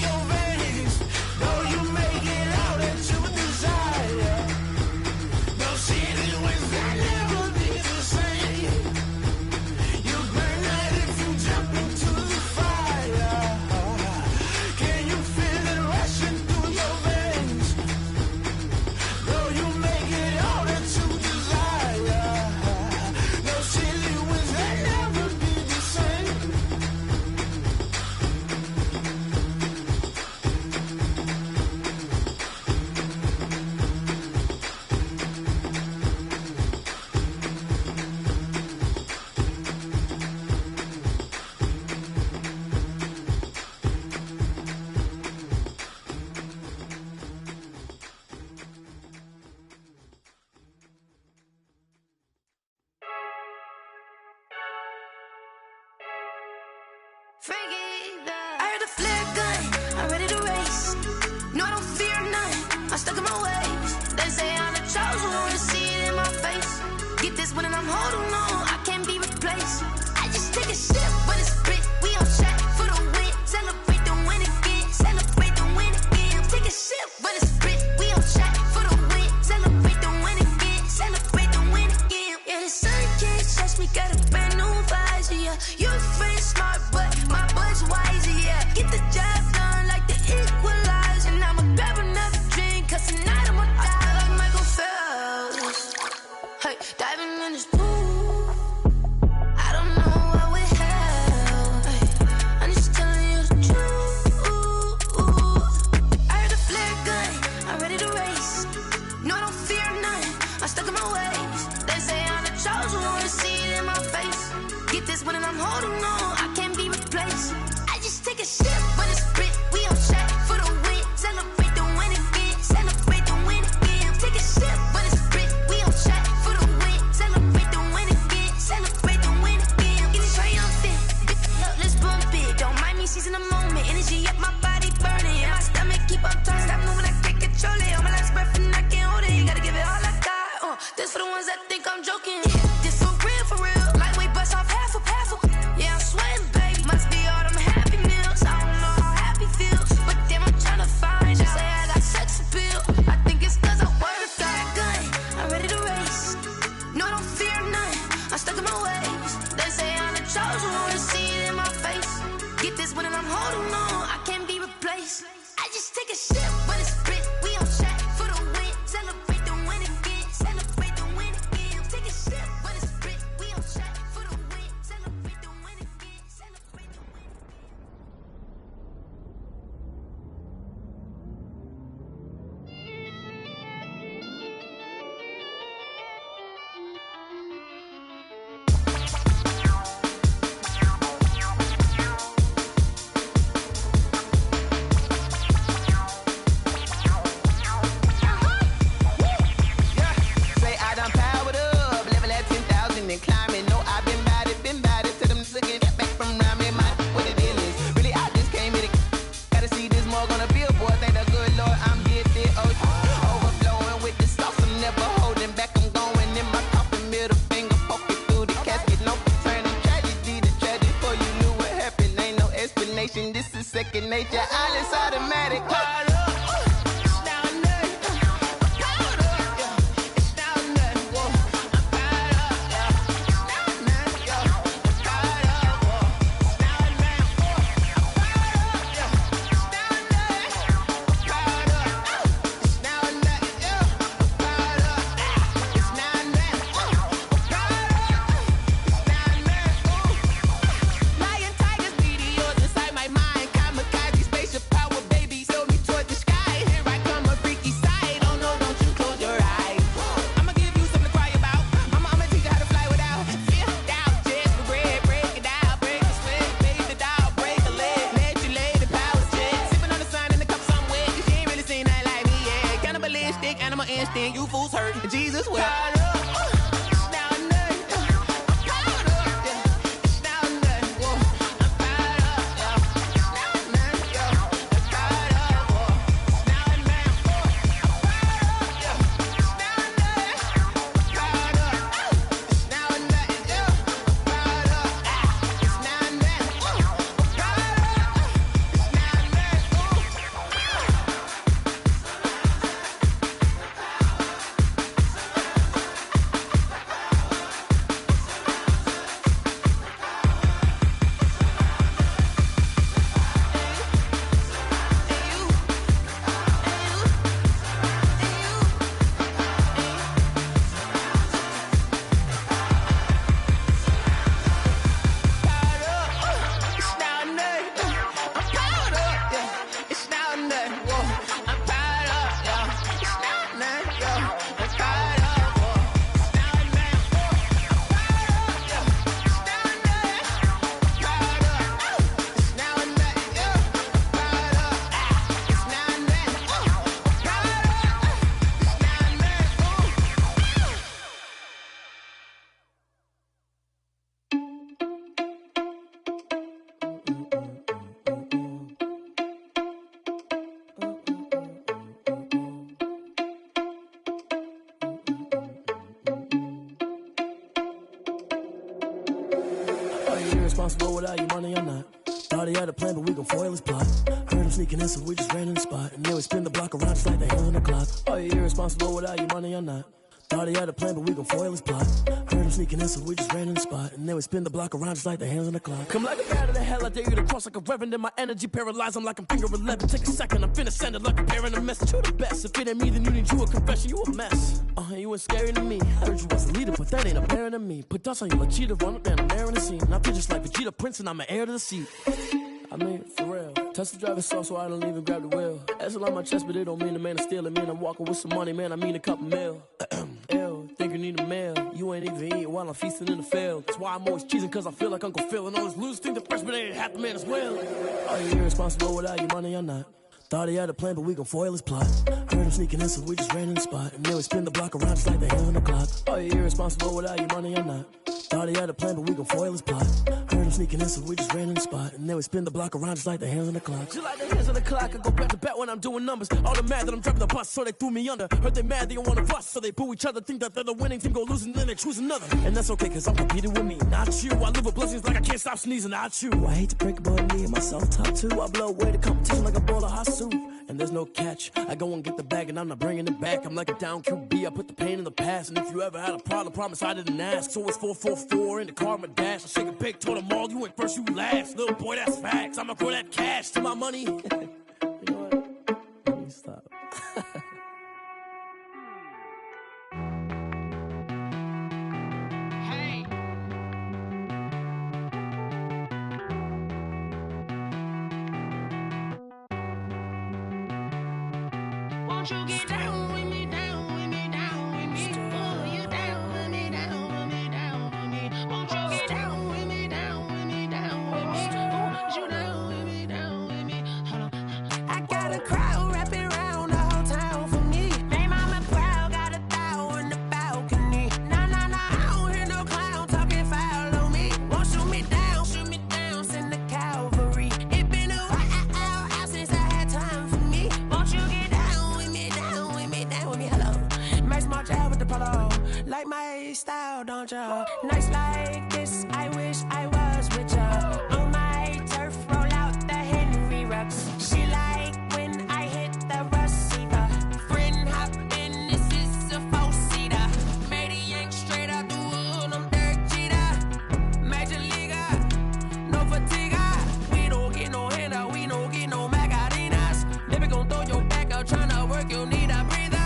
your veins? Though you make it all that you desire. No city was that never be the same. You burn out if you jump into the fire. Can you feel it rushing through your veins? Though you make it all that you desire. No city was that never be the same. I heard the flare gun, I'm ready to race. No, I don't fear none, I'm stuck in my ways. They say I'm the chosen one, see it in my face. Get this one and I'm holding on, I can't be replaced. I just take a sip, but it's spit. We on track for the win, celebrate the win again, celebrate the win again. Take a sip, but it's spit. We on track for the win, celebrate the win again, celebrate the win again. Yeah, the sun can't touch me, got a brand new visor, yeah. Your friend smart, but my bud's wiser, yeah. Get the job done like the equalizer. And I'ma grab another drink, 'cause tonight I'ma die like Michael Phelps. Hey, diving in this pool, I don't know what we have. Hey, I'm just telling you the truth. I heard the flare gun, I'm ready to race. No, I don't fear none, I'm stuck in my ways. They say I'm the chosen one, see it in my face. Get this one and I'm holding on, I can't be replaced. I just take a sip, but it's spit. We on track for the win, celebrate the win again, celebrate the win again. Take a sip, but it's spit. We on track for the win, celebrate the win again, celebrate the win again. Get it triumphant, look, let's bump it. Don't mind me seizing the moment, energy up my body burning. My stomach keep up turning, stop moving, I can't control it. On my last breath and I can't hold it. You gotta give it all I got. This for the ones that think I'm joking. This for real. Lightweight bust off half a. Yeah, I'm sweating, baby. Must be all them happy meals. I don't know how happy feels, but damn, I'm tryna find you. Say I got sex appeal. I think it's 'cause I work. Got a gun, I'm ready to race. No, I don't fear none, I'm stuck in my ways. They say I'm the chosen one, see it in my face. Get this one and I'm holding on, I can't be replaced. I just take a sip, but it's spit. We on track for the win, celebrate the win again, celebrate the win again. Take a sip, but it's spit. We on track for the win, celebrate the win again, celebrate the win again. combination. This is second nature. All is automatic. You fools hurt. Jesus will. Irresponsible without your money or not. Thought he had a plan, but we gon' foil his plot. Heard him sneaking in, so we just ran in the spot. And then we spin the block around just like the hands on the clock. Are you irresponsible without your money or not? Thought he had a plan, but we gon' foil his plot. Heard him sneaking in, so we just ran in the spot. And then we spin the block around just like the hands on the clock. Come like a bat of the hell, I dare you to cross like a reverend. And my energy paralyzed, I'm like I'm finger 11. Take a second, I'm finna send it like a parent a message. You the best, if it ain't me, then you need you a confession. You a mess, you ain't scary to me. Heard you was a leader, but that ain't apparent to me. Put dust on you like cheetah, run up and I'm there in the scene. And I feel just like Vegeta Prince and I'm an heir to the seat. I mean, for real. Touch the driver's soft so I don't even grab the wheel. That's on my chest, but it don't mean the man is stealing. Man, I'm walking with some money, man, I mean a couple mil. Ew, think you need a meal. You ain't even eating while I'm feasting in the field. That's why I'm always cheesing, cause I feel like Uncle Phil. And all those losers think the freshman ain't half the man as well. Are you irresponsible without your money or not? Thought he had a plan, but we gon' foil his plot. Heard him sneaking in, so we just ran in the spot. And then we spin the block around just like the hands on the clock. Are you irresponsible without your money or not? Thought he had a plan, but we gon' foil his plot. Heard him sneaking in, so we just ran in the spot. And then we spin the block around just like the hands on the clock. Just like the hands on the clock, I go back to back when I'm doing numbers. All the mad that I'm driving the bus, so they threw me under. Heard they mad, they don't wanna bust, so they boo each other. Think that they're the winning team, go losing, then they choose another. And that's okay, cause I'm competing with me, not you. I live with blessings like I can't stop sneezing, not you. I hate to break it, but me and myself top two. I blow away the competition like a bowl of hot soup. And there's no catch. I go and get the bag and I'm not bringing it back. I'm like a down QB, I put the pain in the past. And if you ever had a problem, promise I didn't ask. So it's 444 in the car, my dash. I shake a big, told them all, you ain't first, you last. Little boy, that's facts. I'ma throw that cash to my money. You know what? Let me stop. Won't you get down with me, down with me, down with me? Oh, you down with me, down with me, down with me. Won't you get down with me, down with me, down with me? Oh, you down with me, down with me? Hold on. I got a crowd wrapping around the whole town for me. They mama proud, got a thou on the balcony. Nah, nah, nah, I don't hear no clown talking foul on me. Won't shoot me down, send the cavalry. It been a while since I had time for me. Won't you get down with me, down with me, down with me? Hello. Max March out with the polo. Like my style, don't ya? Nights like this, I wish I was with ya. On my turf, roll out that fatigue. We don't get no handout, we don't get no macarinas. Never gon' throw your back out, tryna work, you need a breather.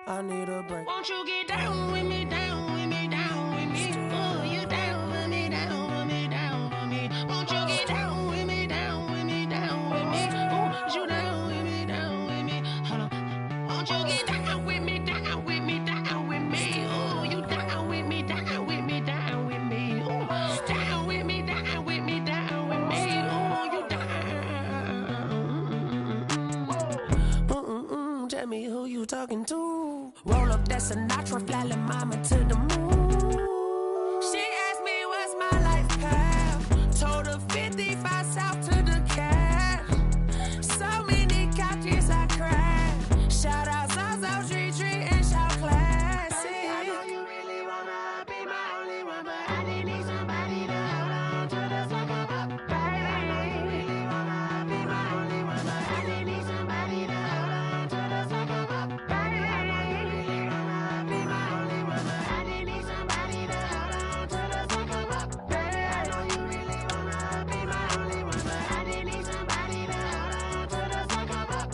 I need a break. Won't you get down with me, down with me, down with me? Oh, you down with me, down with me, down with me. Won't you get down with me, down with me, down with me? Oh, you down with me, down with me? Hold on. Won't you get down with me, down with me, down with me? Oh, you down with me, down with me, down with me? Oh, down with me, down with me, down with me? Oh, you down. Tell me who you talking to. Roll up that Sinatra, fly la mama to the moon. She asked me what's my life path. Told her 55 south to the cab. So many couches I cried. Shout out Zazo, Tree Tree, and shout classy. I know you really wanna be my only one, but I didn't need somebody to hold on to the sucker up. Baby, I know you really wanna be my only one, but I didn't need somebody to hold on to the sucker up. Baby, I know you really wanna be my only one, but I didn't need somebody to hold on to the sucker up. Baby, I know you really wanna be my only one, but I didn't need somebody to hold on to the sucker up.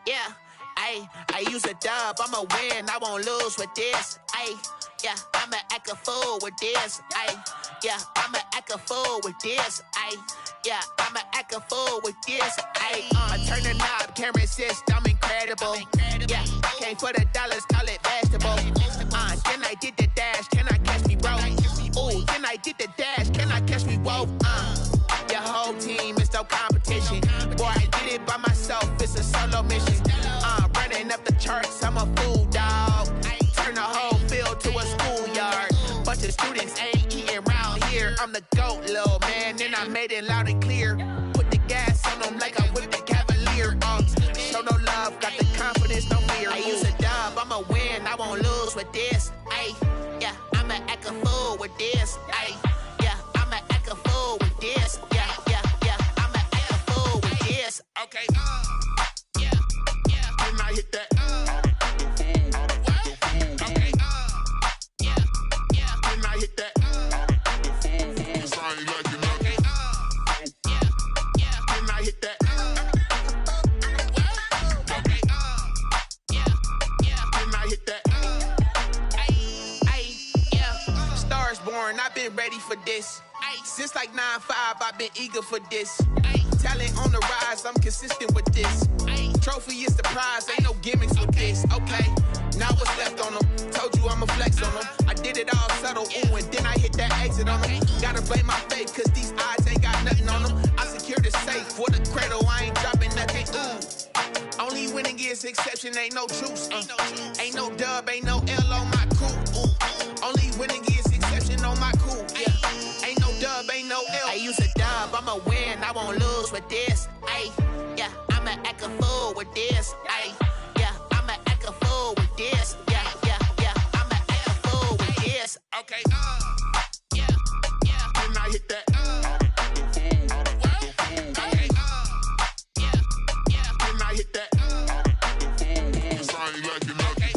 Yeah, I use a dub, I'ma win, I won't lose with this. Yeah, I'ma act a fool with this. Yeah, I'ma act a fool with this. Yeah, I'ma act a fool with this. I turn the knob, can't resist, I'm incredible. Yeah, came for the dollars, call it vegetable. Then I did the dash, can I catch me, bro? Ooh, then I did the dash, can I catch me, whoa? Your whole team is no competition. Boy, I did it by myself, it's a solo mission. Running up the charts, I'm a fool, dog. Turn the whole field to a schoolyard. Bunch of students ain't eating round here. I'm the GOAT, little man, and I made it loud and clear. Put the gas on them like I'm with the Cavalier. Show no love, got the confidence, no fear. I use a dub, I'ma win, I won't lose with this. Yeah, I'ma act a fool with this. Yeah, I'ma act a fool with this. Yeah, I'ma act a fool with this. Okay, yeah, when I hit that. Okay, yeah, when I hit that. Sorry, like you know. Okay, yeah, when I hit that. Okay, yeah, when I hit that. Yeah, stars born, I've been ready for this. Since like 9-5, I've been eager for this. Talent on the rise, I'm consistent with this. Trophy is the prize, ain't no gimmicks with this. Okay, now what's left on them? Told you I'ma flex on them. I did it all subtle, ooh, and then I hit that exit on them. Gotta blame my faith, cause these eyes ain't got nothing on them. I secured the safe for the cradle, I ain't dropping nothing, ooh. Only winning is exception, ain't no truce. Ain't no dub, ain't no L on my crew. Only winning is exception on my crew. Yeah, ain't no dub, ain't no L. I use a dub, I'ma win, I won't lose with this. Yeah, I'ma act a fool with this. Yeah, I'ma act a fool with this. Yeah, I'ma act a fool with this. Okay, yeah, when I hit that. Okay, yeah, when I hit that. Sorry, like you know. Okay,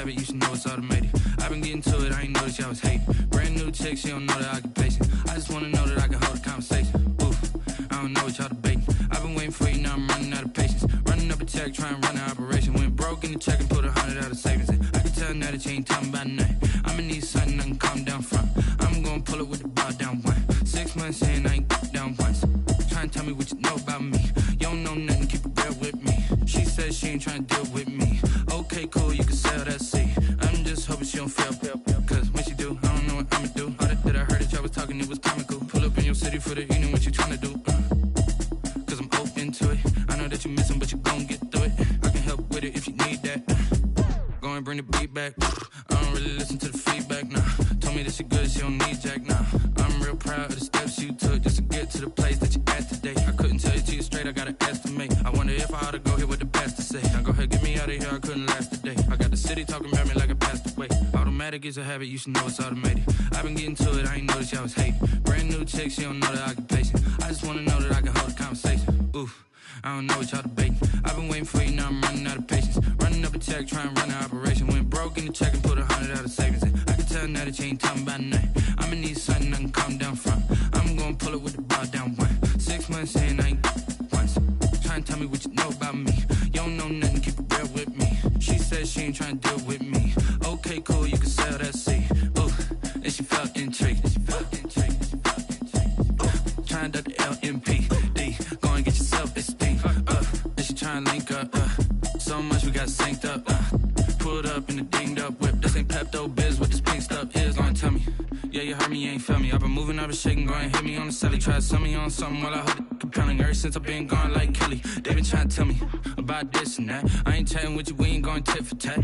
have it, you should know it's automated. I've been getting to it, I ain't noticed y'all was hating. Brand new chick, she don't know the occupation. I just wanna know that I can hold a conversation. Oof, I don't know what y'all debating. I've been waiting for you, now I'm running out of patience. Running up a check, trying to run an operation. Went broke in the check and put 100 out of savings in. I can tell now that you ain't talking about nothing. I'ma need something I can calm down from. I'm gonna pull it with the bar down one. 6 months in, I ain't down once. Trying to tell me what you know about me. You don't know nothing, keep it real with me. She says she ain't trying to deal with me. Okay, cool, you can sell that seed. I'm just hoping she don't fail. Cause when she do, I don't know what I'ma do. All that I heard that y'all was talking, it was comical. Pull up in your city for the evening, what you trying to do? Cause I'm open to it. I know that you missing, but you gon' get through it. I can help with it if you need that. Go and bring the beat back. I don't really listen to the feedback, nah. Told me that she good, she don't need jack, nah. I'm real proud of the steps you took just to get to the place that you at today. I couldn't tell you to you straight, I gotta estimate. I wonder if I ought to go here with the best to say. Now go ahead, get me out of here, I couldn't last a day. I got the city talking about me like I passed away. Automatic is a habit, you should know it's automated. I've been getting to it, I ain't noticed y'all was hating. Brand new chick, she don't know the occupation. I just wanna know that I can hold a conversation. Oof, I don't know what y'all debating. I've been waiting for you, now I'm running out of patience. Running up a check, trying to run an operation. Went broke in the check and put 100 out of savings in. I can tell now that you ain't talking about nothing. I'ma need something I can calm down from. I'm gonna pull it with the bar down one. 6 months in, I ain't once. Trying to tell me what you know about me. You don't know nothing, keep it real with me. She says she ain't trying to deal with me. Okay, cool, you can sell that seed. Ooh, and she felt intrigued. Trying to duck the LMPD. Go and get yourself esteem. And she trying to link up. So much we got synced up. Pulled up in the dinged up whip. This ain't Pepto Biz, what this pink stuff is. Go and tell me. Yeah, you heard me, you ain't felt me. I've been moving, I've been shaking, go and hit me on the celly. Try to sell me on something while I hold it compelling. Ever since I've been gone like Kelly, they been trying to tell me about this and that. I ain't chatting with you, we ain't going tit for tat.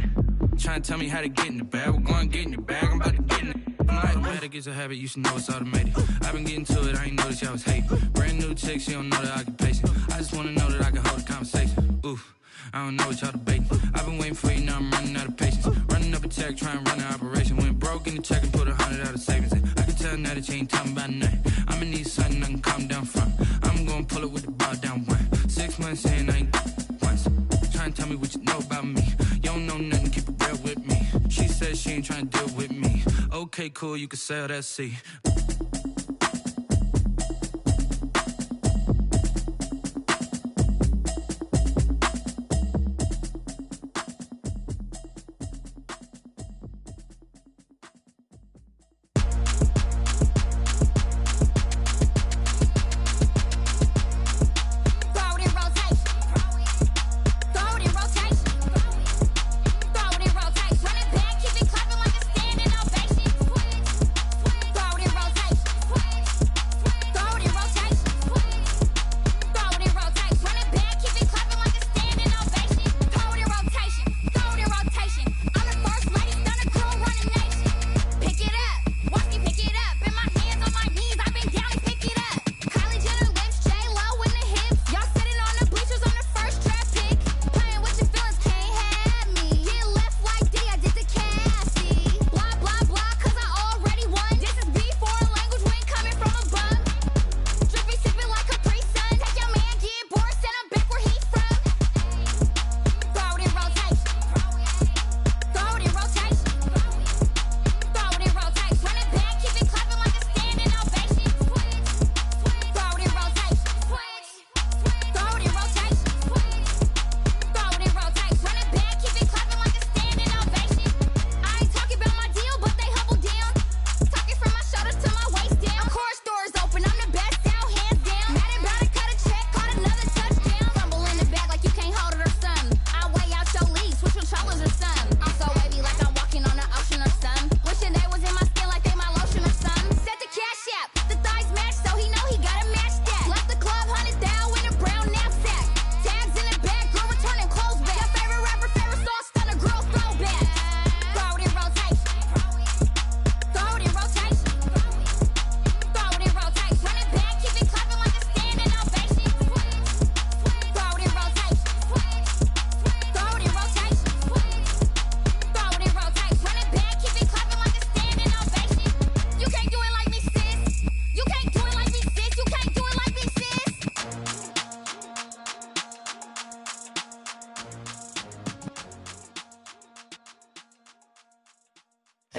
Trying to tell me how to get in the bag. We're going to get in the bag, I'm about to get in it. Automatic is a habit, you should know it's automated. I've been getting to it, I ain't noticed y'all was hating. Brand new chick, she don't know the occupation. I just wanna know that I can hold a conversation. Oof, I don't know what y'all debating. I've been waiting for you, now I'm running out of patience. Running up a check, trying to run an operation. Went broke in the check and put 100 out of savings in. I can tell now that you ain't talking about nothing. I'ma need something I can calm down from. I'm gonna pull it with the bar down one. 6 months in, I ain't once. Trying to tell me what you know about me. You don't know nothing, keep it real with me. She says she ain't trying to deal with me. Okay, cool, you can sell that seed. Rotation.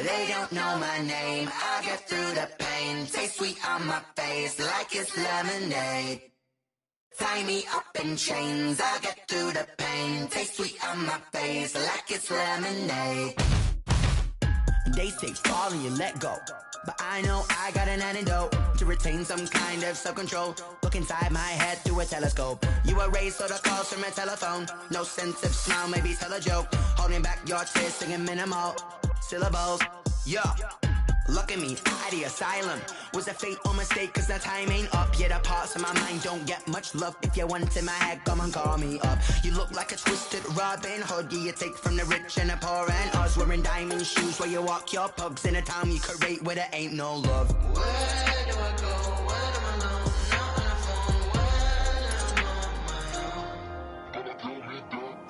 They don't know my name, I get through the pain. Taste sweet on my face like it's lemonade. Tie me up in chains, I get through the pain. Taste sweet on my face like it's lemonade. They say fall and you let go, but I know I got an antidote to retain some kind of self-control. Look inside my head through a telescope. You erase all the calls from a telephone. No sense of smile, maybe tell a joke. Holding back your tears, singing minimal syllables. Yeah, look at me, out the asylum. Was a fate or mistake, cause the time ain't up. Yeah, the parts of my mind don't get much love. If you want in my head, come and call me up. You look like a twisted Robin Hood. Yeah, you take from the rich and the poor and us. Wearing diamond shoes where you walk your pugs in a town you create where there ain't no love. Where do I go? Where do I know? Not on the phone. Where am I on my own?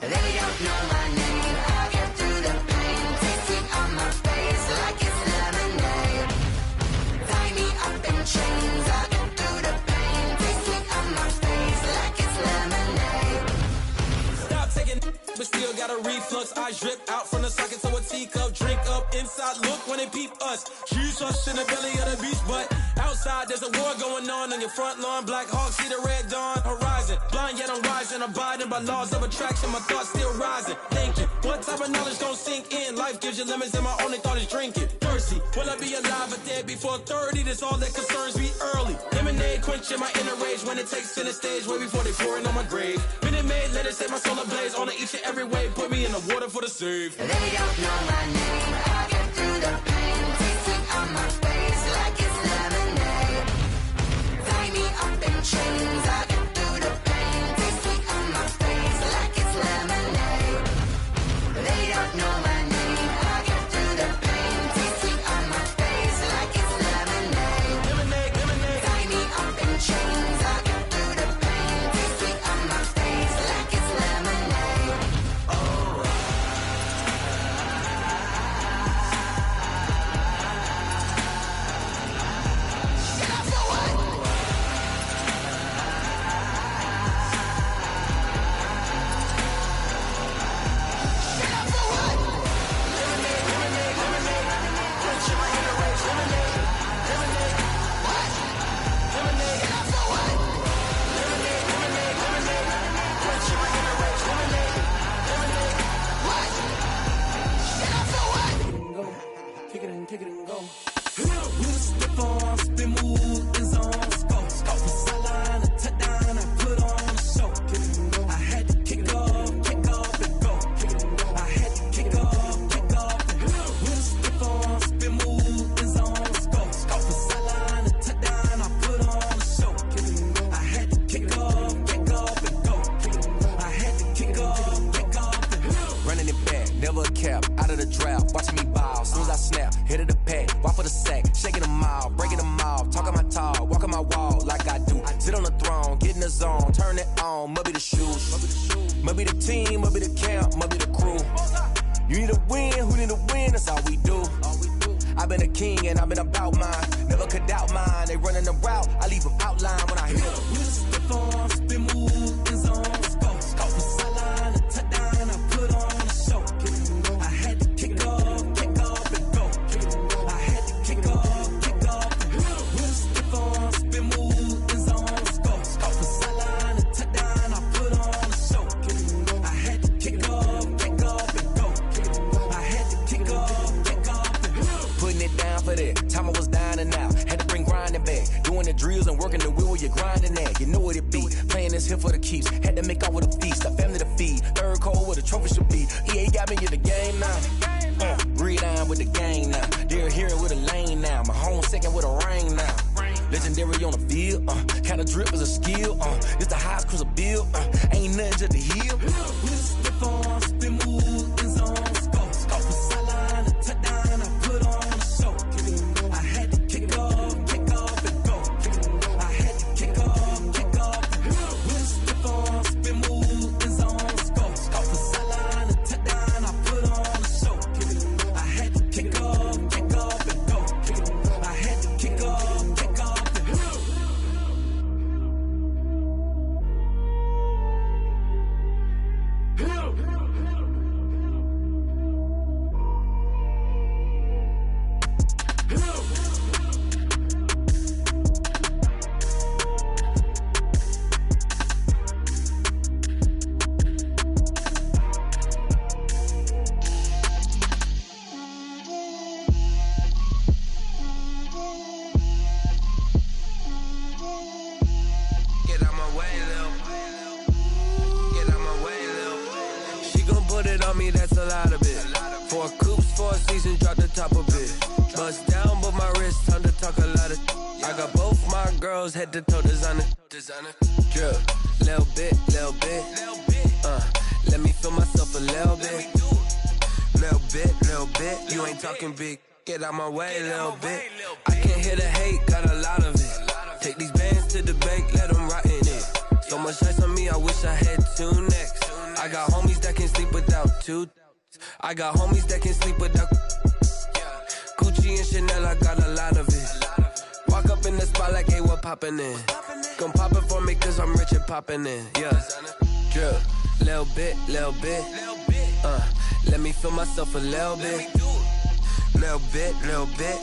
They don't know my name. I get through the pain. Taste it on my face like it's lemonade. Tie me up in chains. I get through the pain. Taste it on my face like it's lemonade. Stop taking, but still got a reflux. I drip out from the socket to a teacup. Drink up inside, look when they peep us. Shoes us in the belly of the beach, but outside there's a war going on your front lawn. Black Hawk see the red dawn horizon. Blind yet I'm rising, abiding by laws of attraction. My thoughts still rising. Thinking, what type of knowledge don't sink in? Life gives you limits, and my only thought is drinking. Thirsty, will I be alive or dead before 30? That's all that concerns me early. Lemonade quenching my inner rage when it takes center stage way before they pour it on my grave. Minute Maid, let it set my soul ablaze. On each and every way, put me in the water for the save. They don't know my name. I get through the pain. Taste it on my face like it's lemonade. Tie me up in chains. I get through the pain. Taste it on my face like it's lemonade. They don't know my name. I get through the pain. Taste it on my face like it's lemonade. Lemonade. Tie me up in chains. I get through the pain. Taste it on my face like it's lemonade. Oh. Kick it and go. With a step on, spin move, and zone, scope. From sideline to touchdown, I put on a show. I had to kick off and go. I had to kick off and go. With a step on, spin move, and zone, scope. From sideline to touchdown, I put on a show. I had to kick off and go. I had to kick off and go. Running it back, never a cap, out of the drought, watching me ball. Soon as I snap, hit of the pack, walk for the sack, shaking them all, breaking them off, talking my talk, walking my wall like I do. Sit on the throne, get in the zone, turn it on, must be the shoes, must be the team, must be the camp, must be the crew. You need a win, who need a win, that's all we do. I've been a king and I've been about mine, never could doubt mine. They running the route, I leave them outline when I hit them. With a step on, spin move, and zone, scope. From sideline to touchdown, I put on a show. I had to kick off and go. I had to kick off and go. With a step on, spin move, and zone, scope. From sideline to touchdown, I put on a show. I had to kick off and go. I had to kick off and go. Putting it down for that, time I was dying and out. Had to bring grinding back, doing the drills and working the wheel where you're grinding at. You know what it be, playing this here for the keeps. Had to make out with a feast, a family to feed. Third cold where the trophy should be. EA got me in the game now. Gridiron with the gang now. They're here with a lane now. My home second with a ring now. Legendary on the field, kinda drip is a skill. It's the highest cruiser bill, ain't nothing to the hill. With a step on, spin move, and zone, scope. From sideline to touchdown, I put on a show. I had to kick off and go. I had to kick off and go. With a step on, spin move, and zone, scope. From sideline to touchdown, I put on a show. I had to kick off and go. I had to kick off and go. put it on me, that's a lot of it. 4 coops, 4 seasons, drop the top a bit. Bust down, but my wrist, time to talk a lot of. I got both my girls head to toe designer. Drip, little bit. Let me feel myself a little bit. Little bit. You ain't talking big. Get out my way, little bit. I can't hear the hate, got a lot of it. Take these bands to the bank, let them rot in it. So much ice on me, I wish I had 2 necks. I got homies that can sleep without 2. I got homies that can sleep without Gucci and Chanel, I got a lot of it. Walk up in the spot like, hey, what poppin' in? Come pop it for me, cause I'm rich and poppin' in. Yeah, drip, little bit. Let me feel myself a little bit. Little bit.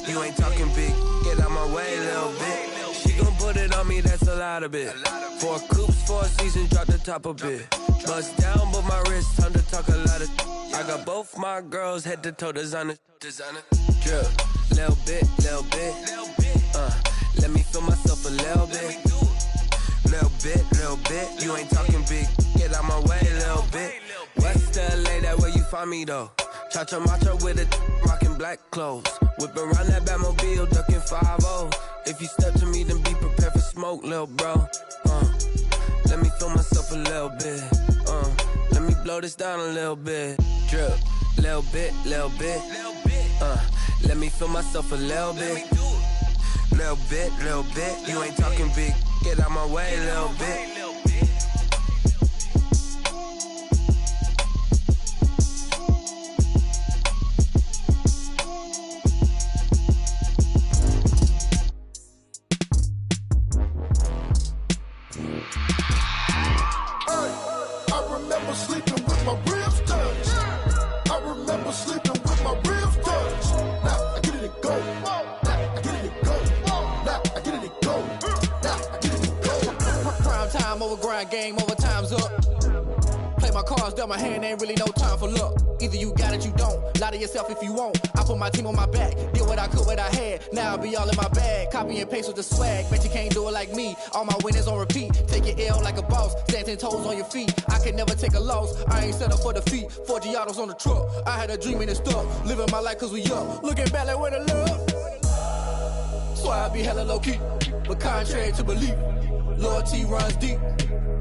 You ain't talking big. Get out my way, little bit. She gon' put it on me, that's a lot of it. 4 coops, 4 seasons, drop the top a bit. Bust down, but my wrist, time to talk a lot of. I got both my girls head to toe designer. Drip, little bit. Let me feel myself a little bit. Little bit. You ain't talking big. Get out my way, little bit. West LA, that where you find me though. Cha-cha macha with it, rockin' black clothes. Whip around that Batmobile, ducking 5-0. If you step to me, then be prepared for smoke, lil' bro. Let me feel myself a little bit. Let me blow this down a little bit. Drip, little bit. Let me feel myself a little bit. Little bit. You ain't talking big. Get out my way, little bit. Game over, time's up. Play my cards, dealt my hand, ain't really no time for luck. Either you got it, you don't. Lie to yourself if you won't. I put my team on my back, did what I could, what I had. Now I'll be all in my bag. Copy and paste with the swag. Bet you can't do it like me. All my winners on repeat. Take your L like a boss. Stand 10 toes on your feet. I can never take a loss. I ain't set up for defeat. 4 Giottos on the truck. I had a dream and it stuck. Living my life cause we up. Looking back like where the love. So I be hella low key. But contrary to belief, loyalty runs deep.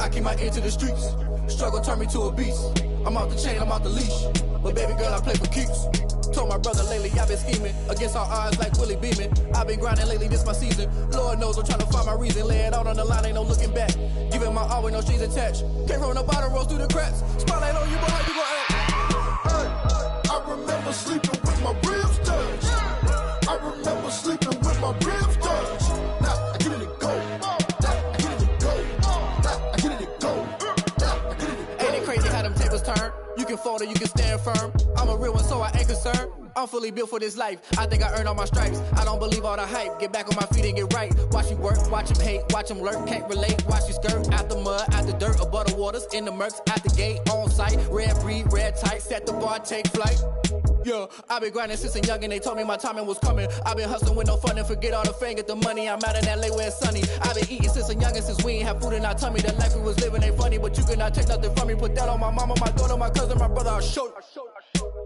I keep my ear to the streets. Struggle turned me to a beast. I'm off the chain, I'm off the leash. But baby girl, I play for keeps. Told my brother lately, I've been scheming. Against all odds like Willie Beeman. I've been grinding lately, this my season. Lord knows I'm trying to find my reason. Lay it out on the line, ain't no looking back. Giving my all with no strings attached. Can't roll no bottom, rolls through the cracks. Spotlight on you, but how you gon' act? I remember sleeping with my ribs touched. I remember sleeping with my ribs touched. Now I get it to go. Turn. You can fold or you can stand firm. I'm a real one, so I ain't concerned. I'm fully built for this life. I think I earned all my stripes. I don't believe all the hype. Get back on my feet and get right. Watch you work, watch him hate, watch him lurk. Can't relate, watch you skirt. Out the mud, out the dirt, above the waters, in the murks, out the gate, on site. Red breed, red tight, set the bar, take flight. Yeah, I've been grinding since a young and they told me my timing was coming. I've been hustling with no fun and forget all the fame, get the money. I'm out in LA where it's sunny. I've been eating since a young and since we ain't have food in our tummy. The life we was living ain't funny, but you cannot take nothing from me. Put that on my mama, my daughter, my cousin, my brother, I'll show you.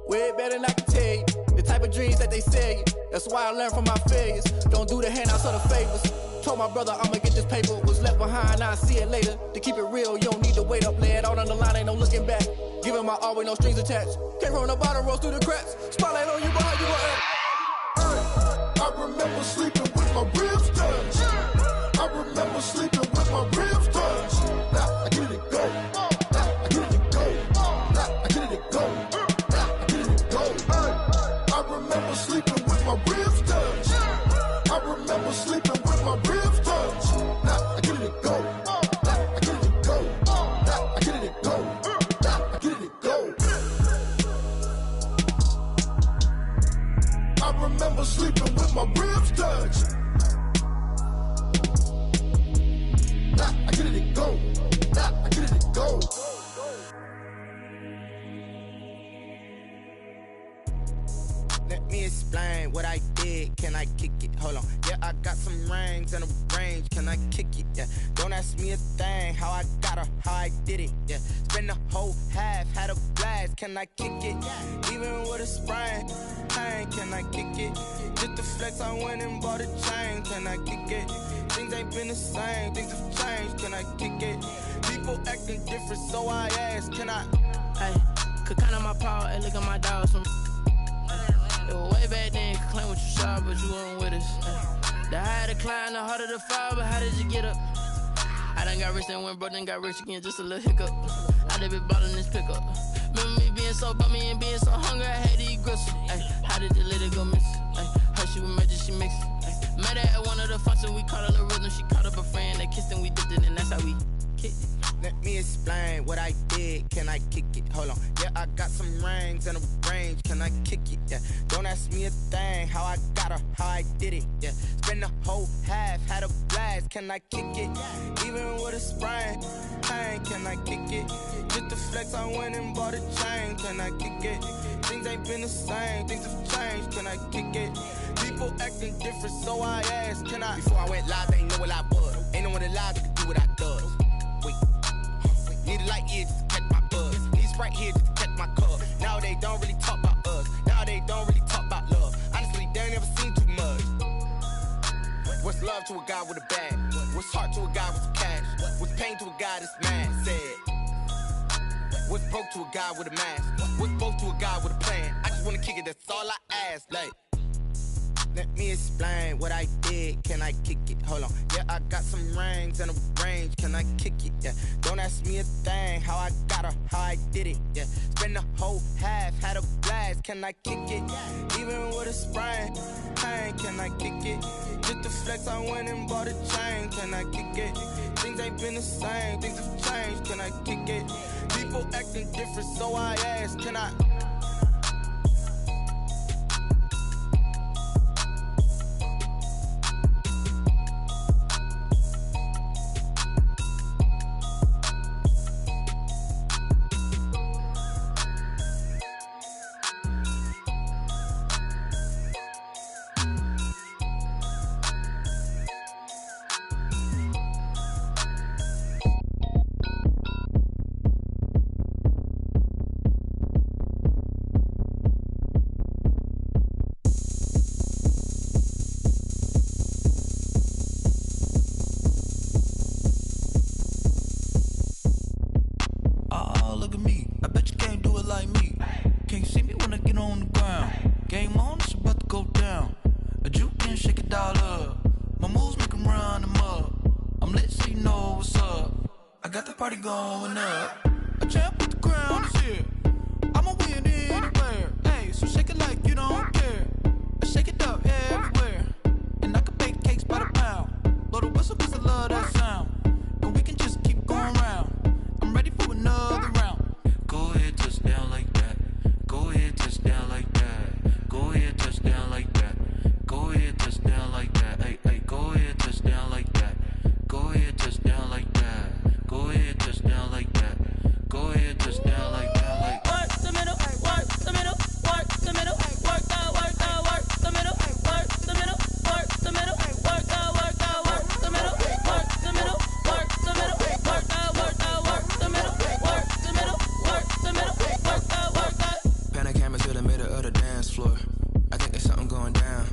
Way better than I can tell you. The type of dreams that they sell you. That's why I learned from my failures. Don't do the handouts or the favors. Told my brother I'ma get this paper. Was left behind, I'll see it later. To keep it real, you don't need to wait up. Lay it out on the line, ain't no looking back. Giving my all with no strings attached. Can't roll no bottom, rolls through the cracks. Spotlight on you, but how you gon' act? I remember sleeping with my ribs touched. I remember sleeping with my ribs touched. Now I get it to go. Now I get it to go. Now I get it to go. Now I get it to go. I remember sleeping with my ribs touched. I remember sleeping with my ribs touched. Now I get it to go. Now I get it to go. Now I get it to go. Now I get it to go. I remember sleeping with my ribs touched. Nah, I get it me explain what I did. Can I kick it? Hold on. Yeah, I got some rings and a range. Can I kick it? Yeah. Don't ask me a thing. How I got her, how I did it. Yeah. Spend the whole half, had a blast. Can I kick it? Even with a sprain, pain. Can I kick it? Just the flex, I went and bought a chain. Can I kick it? Things ain't been the same. Things have changed. Can I kick it? People acting different, so I ask. Can I? Hey, could count on my power and look at my dogs from. It was way back then, could claim what you saw, but you weren't with us. The higher the climb, the harder the fall, but how did you get up? I done got rich and went broke, then got rich again, just a little hiccup. I done been ballin' this pickup. Remember me being so bummy and being so hungry, I had to eat gristle. Ay, how did the lady go miss? Ay, her she was magic, she mixed. Ay, met her at one of the functions, we caught a little rhythm, she caught up a friend, they kissed and we dipped it, and that's how we kicked it. Let me explain what I did. Can I kick it? Hold on. Yeah, I got some rings and a range. Can I kick it? Yeah. Don't ask me a thing. How I got her, how I did it. Yeah. Spend the whole half, had a blast. Can I kick it? Even with a sprain, pain. Can I kick it? Just the flex, I went and bought a chain. Can I kick it? Things ain't been the same. Things have changed. Can I kick it? People acting different, so I asked. Can I? Before I went live, they ain't know what I was. Ain't no one alive that could do what I does. Wait. Need a light here just to catch my buzz. Need Sprite here just to catch my cup. Now they don't really talk about us. Now they don't really talk about love. Honestly, they ain't never seen too much. What's love to a guy with a bag? What's heart to a guy with some cash? What's pain to a guy that's mad? Said. What's broke to a guy with a mask? What's broke to a guy with a plan? I just wanna kick it, that's all I ask. Like, let me explain what I did. Can I kick it? Hold on. Yeah, I got some rings and a range. Can I kick it? Yeah. Don't ask me a thing. How I got her, how I did it. Yeah. Spend the whole half, had a blast. Can I kick it? Even with a sprain, pain. Can I kick it? Just the flex, I went and bought a chain. Can I kick it? Things ain't been the same. Things have changed. Can I kick it? People acting different, so I ask. Can I? Going up, a champ with the crown is here. I'ma win anywhere. Hey, so shake it like you don't care. I shake it up everywhere, and I can bake cakes by the pound. Blow the whistle 'cause I love that sound, and we can just keep going round. I'm ready for another round. Go ahead, touch down like that. Go ahead, touch down like that. Go ahead, touch down like that. Go ahead, touch down like that. Hey, hey, go ahead, touch down like that. Go ahead, touch down like that. Go ahead, touch down like that. Go ahead, touch down like that. Like work the middle, work the middle, work the middle, work the middle, work the middle, work the middle, work the middle, work the middle, work the middle, work the middle, work the middle, work the middle, work the middle, work the. Pan a camera to the middle of the dance floor. I think there's something going down.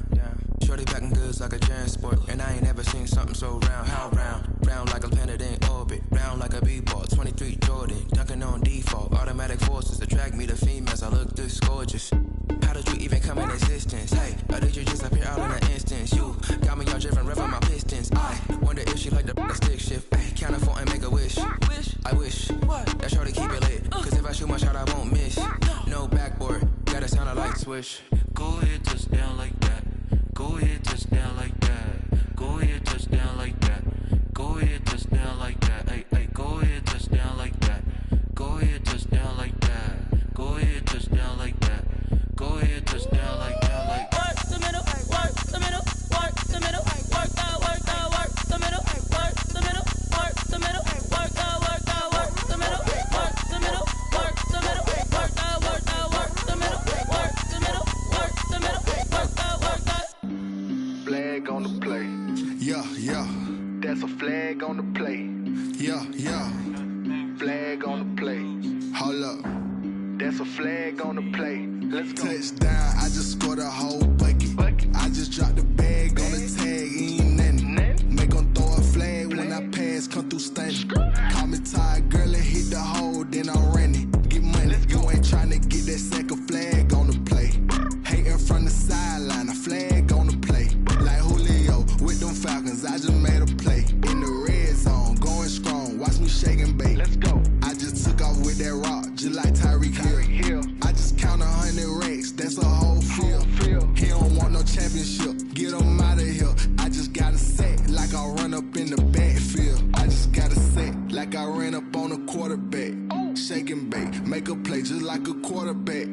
Shorty packing goods like a transport, and I ain't never seen something so round. How round? Round like a planet in orbit, round like a b-ball. 23 Jordan, dunking on default. Automatic forces attract me to females. I look this gorgeous. How did you even come in existence? Hey, or did you just appear out in an instance? You got me all driven, revving my pistons. I wonder if she like the stick shift. Hey, count it 4 and make a wish. I wish that shorty keep it lit, 'cause if I shoot my shot, I won't miss. No backboard, gotta sound a light switch. go ahead, touch down like that. Go ahead, touch down like that. Go ahead, touch down like that. Go ahead, touch down like that. Hey, hey, go ahead, touch down like that. Go ahead, touch down like that. Go ahead, touch down like that. Go ahead, touch down like that. Like work the middle, work the middle, work the middle, work the middle, work the middle, work the middle, work the middle, work the middle, work the middle, work the middle, work the middle, work the middle, work the middle, work the middle, work the middle. That's a flag on the play. Let's go. Touchdown, I just scored a whole bucket. I just dropped the bag on the tag, ain't nothing. Make them throw a flag when I pass, come through stunning. Call me tired, girl, and hit the hole, then I'm running. Get money, you ain't tryna get that second flag on the play. Hating from the sideline, a flag on the play. Like Julio with them Falcons, I just made a play. In the red zone, going strong, watch me shake and bake. Let's go. I just took off with that rock, just like Tyreek Hill. I just count 100 racks, that's a whole field. He don't want no championship, get him out of here. I just gotta set like I run up in the backfield. I just gotta set like I ran up on a quarterback. Shake and bake, make a play just like a quarterback.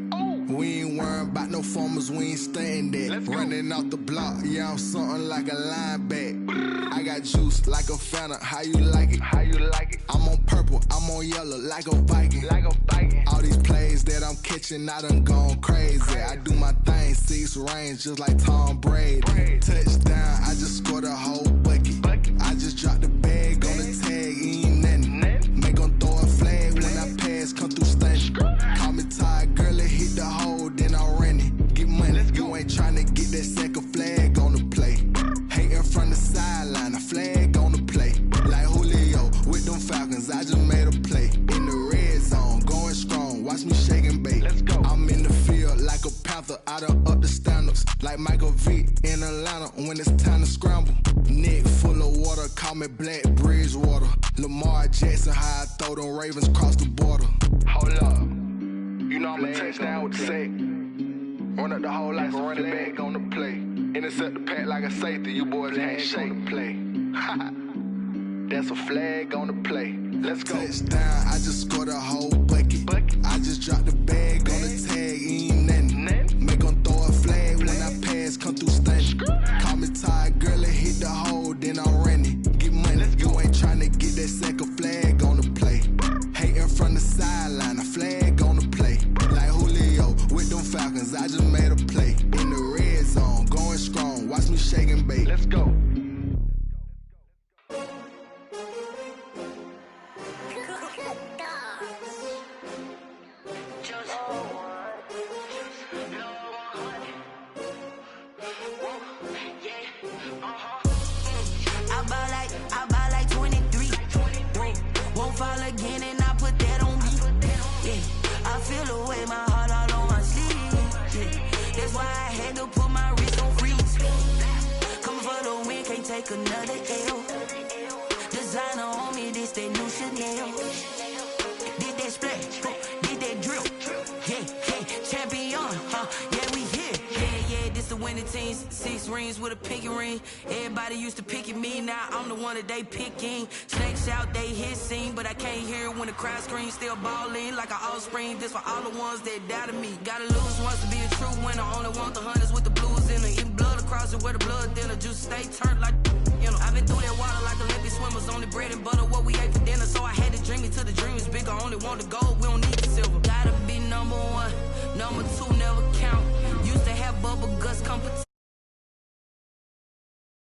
We ain't worrying about no formers, we ain't staying there. Running off the block, yeah, I'm something like a linebacker. I got juice like a Fanta, how you like it? How you like it? I'm on purple, I'm on yellow, like a Viking. Like a Viking. All these plays that I'm catching, I done gone crazy. I do my thing, 6 range, just like Tom Brady. Touchdown, I just scored a whole bucket. I just dropped the bag on the tag, ain't nothing. Make them throw a flag when I pass, come through stunning. Call me tired, girl, and hit the hole, then I'm running. Get money, you ain't tryna get that second flag on the play. Hating from the sideline, a flag on the play. Like Julio with them Falcons, I just made a play. In the red zone, going strong, watch me shake and bake. Let's go. I'm in the field like a Panther, I done up the standards. Like Michael Vick in Atlanta when it's time to scramble. Neck full of water, call me Black Bridgewater. Lamar Jackson, how I throw them Ravens cross the border. Hold up, you know I'm a touchdown with the sack. Run up the whole like a running back on the play. Intercept the pack like a safety, you boys ain't shake the play. That's a flag on the play. Let's go. Touchdown, I just scored a whole bucket. I just dropped the bag on the tag, ain't nothing. Make them throw a flag when I pass, come through stunning. Call me tired, girl, and hit the hole, then I'm running. Get money, you ain't tryna get that second flag on the play. Hating from the sideline, a flag on the play. Like Julio with them Falcons, I just made a play. In the red zone, going strong, watch me shake and bake. Let's go. I buy like 23. Won't fall again and I put that on me. Yeah, I feel the way, my heart all on my sleeve. Yeah, that's why I had to put my wrist on freeze. Coming for the win, can't take another L. Designer on me, this that new Chanel. Did that splash, did that drill. Yeah, champion, yeah, we here. Yeah, this the winning teams. 6 rings with a pinky ring. Everybody used to pick at me, now I'm the one that they picking. Snakes out, they hit scene, but I can't hear it when the crowd screams. Still balling like an offspring. This for all the ones that doubted me. Gotta lose once to be a true winner. Only want the hunters with the blues in it. Eating blood across it where the blood dinner. Juice stay turned like, you know. I've been through that water like Olympic swimmers. Only bread and butter, what we ate for dinner. So I had to dream it till the dream is bigger. Only want the gold, we don't need the silver. Gotta be number 1, number 2 never count. Used to have bubble guts, competition.